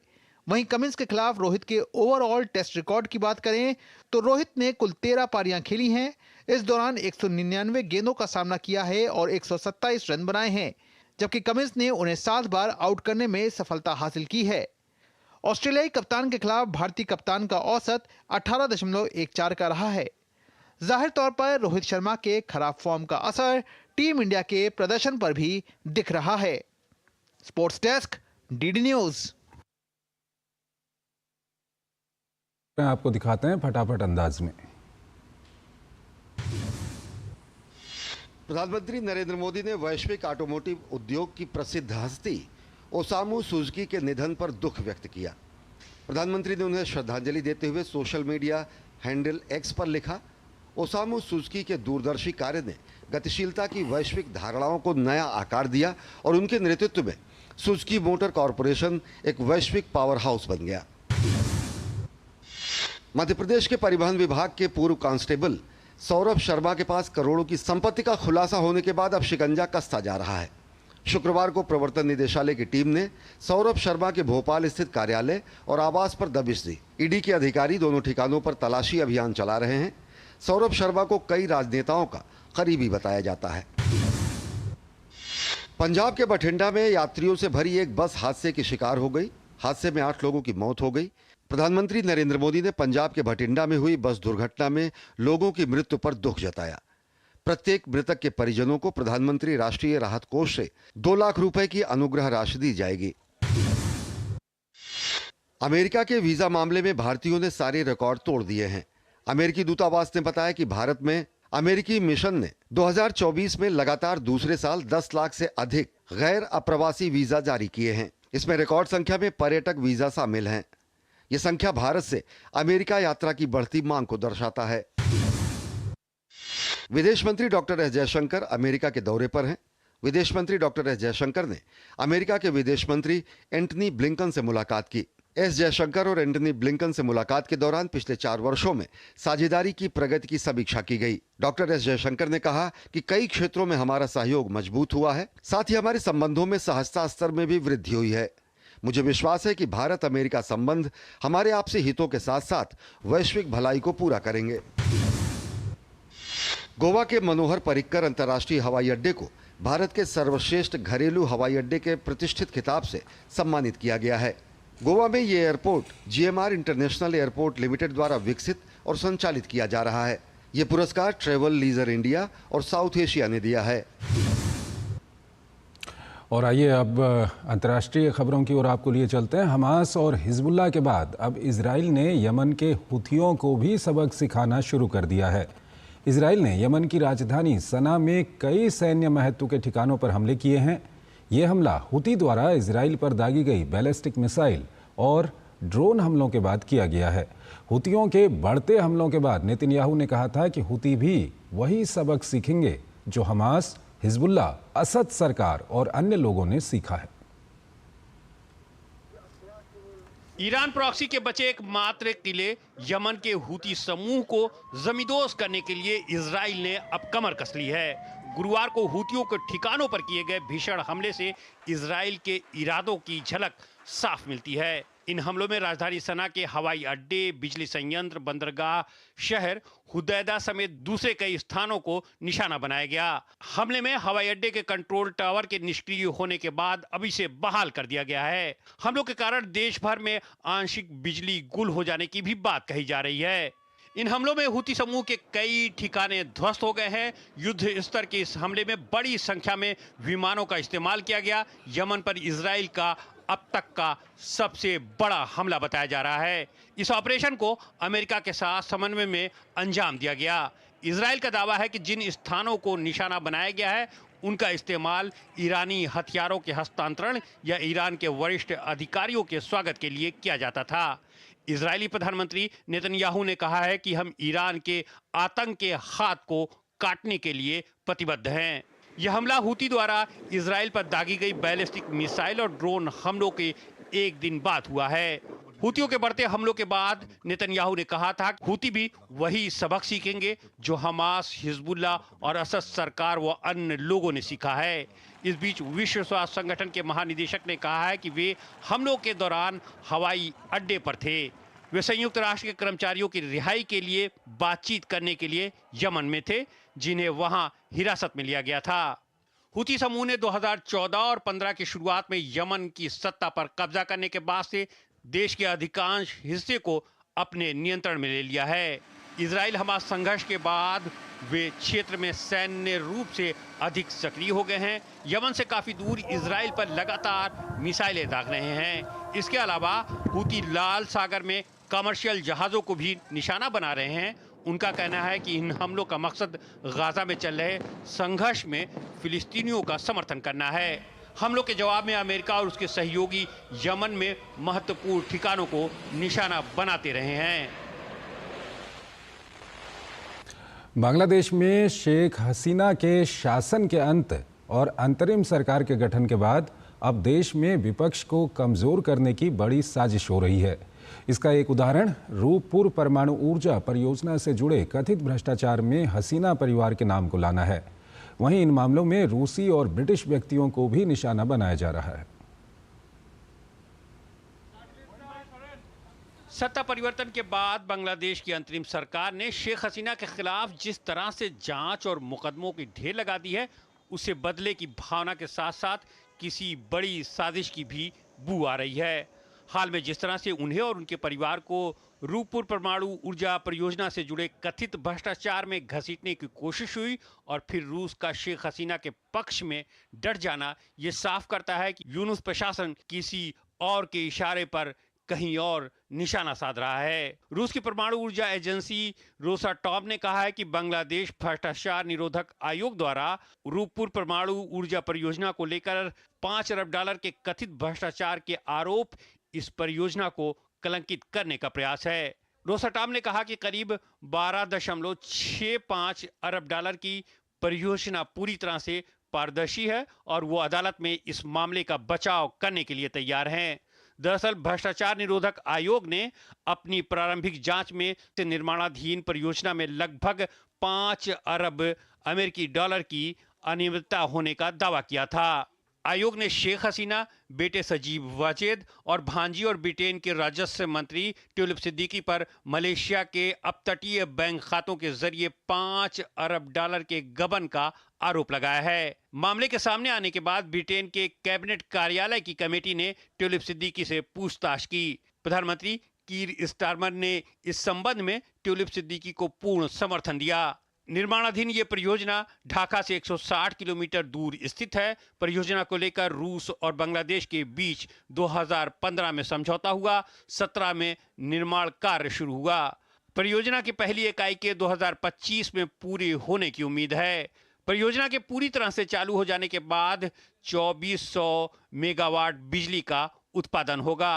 वहीं कमिंस के खिलाफ रोहित के ओवरऑल टेस्ट रिकॉर्ड की बात करें तो रोहित ने कुल 13 पारियां खेली हैं। इस दौरान 199 गेंदों का सामना किया है और 127 रन बनाए हैं, जबकि कमिंस ने उन्हें 7 बार आउट करने में सफलता हासिल की है। ऑस्ट्रेलियाई कप्तान के खिलाफ भारतीय कप्तान का औसत 18.14 का रहा है। जाहिर तौर पर रोहित शर्मा के खराब फॉर्म का असर टीम इंडिया के प्रदर्शन पर भी दिख रहा है। Sports desk, DD news. आपको दिखाते हैं फटाफट अंदाज में। प्रधानमंत्री नरेंद्र मोदी ने वैश्विक ऑटोमोटिव उद्योग की प्रसिद्ध हस्ती ओसामू सुजुकी के निधन पर दुख व्यक्त किया। प्रधानमंत्री ने उन्हें श्रद्धांजलि देते हुए सोशल मीडिया हैंडल एक्स पर लिखा, ओसामू सुजुकी के दूरदर्शी कार्य ने गतिशीलता की वैश्विक धारणाओं को नया आकार दिया और उनके नेतृत्व में सुजुकी मोटर कॉरपोरेशन एक वैश्विक पावर हाउस बन गया। मध्य प्रदेश के परिवहन विभाग के पूर्व कांस्टेबल सौरभ शर्मा के पास करोड़ों की संपत्ति का खुलासा होने के बाद अब शिकंजा कसता जा रहा है। शुक्रवार को प्रवर्तन निदेशालय की टीम ने सौरभ शर्मा के भोपाल स्थित कार्यालय और आवास पर दबिश दी। ईडी के अधिकारी दोनों ठिकानों पर तलाशी अभियान चला रहे हैं। सौरभ शर्मा को कई राजनेताओं का करीबी बताया जाता है। पंजाब के बठिंडा में यात्रियों से भरी एक बस हादसे की शिकार हो गई। हादसे में 8 लोगों की मौत हो गई। प्रधानमंत्री नरेंद्र मोदी ने पंजाब के बठिंडा में हुई बस दुर्घटना में लोगों की मृत्यु पर दुख जताया। प्रत्येक मृतक के परिजनों को प्रधानमंत्री राष्ट्रीय राहत कोष से 2 लाख रुपए की अनुग्रह राशि दी जाएगी। अमेरिका के वीजा मामले में भारतीयों ने सारे रिकॉर्ड तोड़ दिए हैं। अमेरिकी दूतावास ने बताया कि भारत में अमेरिकी मिशन ने 2024 में लगातार दूसरे साल 10 लाख से अधिक गैर अप्रवासी वीजा जारी किए हैं। इसमें रिकॉर्ड संख्या में पर्यटक वीजा शामिल हैं। यह संख्या भारत से अमेरिका यात्रा की बढ़ती मांग को दर्शाता है। विदेश मंत्री डॉक्टर एस जयशंकर अमेरिका के दौरे पर हैं। विदेश मंत्री डॉक्टर एस जयशंकर ने अमेरिका के विदेश मंत्री एंटनी ब्लिंकन से मुलाकात की। एस जयशंकर और एंटनी ब्लिंकन से मुलाकात के दौरान पिछले 4 वर्षों में साझेदारी की प्रगति की समीक्षा की गई। डॉक्टर एस जयशंकर ने कहा कि कई क्षेत्रों में हमारा सहयोग मजबूत हुआ है, साथ ही हमारे संबंधों में सहजता स्तर में भी वृद्धि हुई है। मुझे विश्वास है कि भारत अमेरिका संबंध हमारे आपसी हितों के साथ साथ वैश्विक भलाई को पूरा करेंगे। गोवा के मनोहर पर्रिकर अंतर्राष्ट्रीय हवाई अड्डे को भारत के सर्वश्रेष्ठ घरेलू हवाई अड्डे के प्रतिष्ठित खिताब से सम्मानित किया गया है। गोवा में ये airport GMR international airport limited द्वारा विकसित और संचालित किया जा रहा है। ये पुरस्कार ट्रेवल लीजर इंडिया और साउथ एशिया ने दिया है। और आइए अब अंतर्राष्ट्रीय खबरों की ओर आपको लिए चलते हैं। हमास और हिजबुल्लाह के बाद अब इजराइल ने यमन के हुथियों को भी सबक सिखाना शुरू कर दिया है। इजराइल ने यमन की राजधानी सना में कई सैन्य महत्व के ठिकानों पर हमले किए हैं। ये हमला हुती द्वारा इजराइल पर दागी गई बैलिस्टिक मिसाइल और ड्रोन हमलों के बाद किया गया है। हुतियों के बढ़ते हमलों के बाद नेतन्याहू ने कहा था कि हुती भी वही सबक सीखेंगे जो हमास, हिजबुल्लाह, असद सरकार और अन्य लोगों ने सीखा है। ईरान प्रॉक्सी के बचे एकमात्र किले यमन के हुती समूह को जमींदोज करने के लिए इजराइल ने अब कमर कस ली है। गुरुवार को हुतियों के ठिकानों पर किए गए भीषण हमले से इजराइल के इरादों की झलक साफ मिलती है। इन हमलों में राजधानी सना के हवाई अड्डे, बिजली संयंत्र, बंदरगाह, शहर हुदैदा समेत दूसरे कई स्थानों को निशाना बनाया गया। हमले में हवाई अड्डे के कंट्रोल टावर के निष्क्रिय होने के बाद अब इसे बहाल कर दिया गया है। हमलों के कारण देश भर में आंशिक बिजली गुल हो जाने की भी बात कही जा रही है। इन हमलों में हुती समूह के कई ठिकाने ध्वस्त हो गए हैं। युद्ध स्तर के इस हमले में बड़ी संख्या में विमानों का इस्तेमाल किया गया। यमन पर इजराइल का अब तक का सबसे बड़ा हमला बताया जा रहा है। इस ऑपरेशन को अमेरिका के साथ समन्वय में अंजाम दिया गया। इजराइल का दावा है कि जिन स्थानों को निशाना बनाया गया है उनका इस्तेमाल ईरानी हथियारों के हस्तांतरण या ईरान के वरिष्ठ अधिकारियों के स्वागत के लिए किया जाता था। इजरायली प्रधानमंत्री नेतन्याहू ने कहा है कि हम ईरान के आतंक के हाथ को काटने के लिए प्रतिबद्ध हैं। यह हमला हुती द्वारा इजराइल पर दागी गई बैलिस्टिक मिसाइल और ड्रोन हमलों के एक दिन बाद हुआ है। हुतियों के बढ़ते हमलों के बाद नेतन्याहू ने कहा था कि हुती भी वही सबक सीखेंगे जो हमास, हिजबुल्लाह और असद सरकार व अन्य लोगों ने सीखा है। इस बीच विश्व स्वास्थ्य संगठन के महानिदेशक ने कहा है कि वे हमलों के दौरान हवाई अड्डे पर थे। वे संयुक्त राष्ट्र के कर्मचारियों की रिहाई के लिए बातचीत करने के लिए यमन में थे, जिन्हें वहां हिरासत में लिया गया था। हुती समूह ने 2014 और 15 की शुरुआत में यमन की सत्ता पर कब्जा करने के बाद से देश के अधिकांश हिस्से को अपने नियंत्रण में ले लिया है। इजराइल हमास संघर्ष के बाद वे क्षेत्र में सैन्य रूप से अधिक सक्रिय हो गए हैं। यमन से काफी दूर इजराइल पर लगातार मिसाइलें दाग रहे हैं। इसके अलावा हुती लाल सागर में कमर्शियल जहाजों को भी निशाना बना रहे हैं। उनका कहना है कि इन हमलों का मकसद गाजा में चल रहे संघर्ष में फिलिस्तीनियों का समर्थन करना है। हमलों के जवाब में अमेरिका और उसके सहयोगी यमन में महत्वपूर्ण ठिकानों को निशाना बनाते रहे हैं। बांग्लादेश में शेख हसीना के शासन के अंत और अंतरिम सरकार के गठन के बाद अब देश में विपक्ष को कमजोर करने की बड़ी साजिश हो रही है। इसका एक उदाहरण रूपपुर परमाणु ऊर्जा परियोजना से जुड़े कथित भ्रष्टाचार में हसीना परिवार के नाम को लाना है। वहीं इन मामलों में रूसी और ब्रिटिश व्यक्तियों को भी निशाना बनाया जा रहा है। सत्ता परिवर्तन के बाद बांग्लादेश की अंतरिम सरकार ने शेख हसीना के खिलाफ जिस तरह से जांच और मुकदमों की ढेर लगा दी है, उसे बदले की भावना के साथ साथ किसी बड़ी साजिश की भी बू आ रही है। हाल में जिस तरह से उन्हें और उनके परिवार को रूपपुर परमाणु ऊर्जा परियोजना से जुड़े कथित भ्रष्टाचार में घसीटने की कोशिश हुई और फिर रूस का शेख हसीना के पक्ष में डट जाना, ये साफ करता है कि यूनुस प्रशासन किसी और के इशारे पर कहीं और निशाना साध रहा है। रूस की परमाणु ऊर्जा एजेंसी रोसाटॉम ने कहा है कि बांग्लादेश भ्रष्टाचार निरोधक आयोग द्वारा रूपपुर परमाणु ऊर्जा परियोजना को लेकर $5 अरब के कथित भ्रष्टाचार के आरोप इस परियोजना को कलंकित करने का प्रयास है। रोसाटॉम ने कहा कि करीब $12.65 अरब की परियोजना पूरी तरह से पारदर्शी है और वो अदालत में इस मामले का बचाव करने के लिए तैयार हैं। दरअसल भ्रष्टाचार निरोधक आयोग ने अपनी प्रारंभिक जांच में निर्माणाधीन परियोजना में लगभग $5 अरब की अनियमितता होने का दावा किया था। आयोग ने शेख हसीना, बेटे सजीब वाजेद और भांजी और ब्रिटेन के राजस्व मंत्री ट्यूलिप सिद्दीकी पर मलेशिया के अपतटीय बैंक खातों के जरिए 5 अरब डॉलर के गबन का आरोप लगाया है। मामले के सामने आने के बाद ब्रिटेन के कैबिनेट कार्यालय की कमेटी ने ट्यूलिप सिद्दीकी से पूछताछ की। प्रधानमंत्री कीर स्टारमर ने इस संबंध में ट्यूलिप सिद्दीकी को पूर्ण समर्थन दिया। निर्माणाधीन ये परियोजना ढाका से 160 किलोमीटर दूर स्थित है। परियोजना को लेकर रूस और बांग्लादेश के बीच 2015 में समझौता हुआ। 17 में निर्माण कार्य शुरू हुआ। परियोजना की पहली इकाई के 2025 में पूरी होने की उम्मीद है। परियोजना के पूरी तरह से चालू हो जाने के बाद 2400 मेगावाट बिजली का उत्पादन होगा।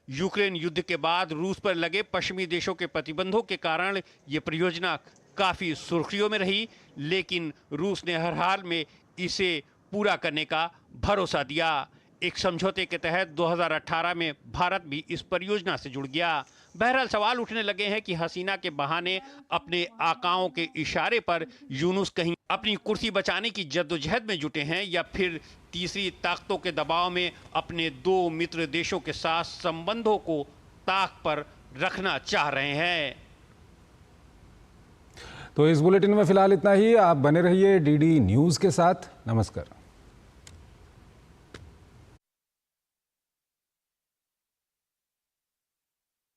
यूक्रेन युद्ध के बाद रूस पर लगे पश्चिमी देशों के प्रतिबंधों के कारण ये परियोजना काफी सुर्खियों में रही, लेकिन रूस ने हर हाल में इसे पूरा करने का भरोसा दिया। एक समझौते के तहत 2018 में भारत भी इस परियोजना से जुड़ गया। बहरहाल सवाल उठने लगे हैं कि हसीना के बहाने अपने आकाओं के इशारे पर यूनुस कहीं अपनी कुर्सी बचाने की जद्दोजहद में जुटे हैं या फिर तीसरी ताकतों के दबाव में अपने 2 मित्र देशों के साथ संबंधों को ताक पर रखना चाह रहे हैं। तो इस बुलेटिन में फिलहाल इतना ही। आप बने रहिए डीडी न्यूज़ के साथ। नमस्कार।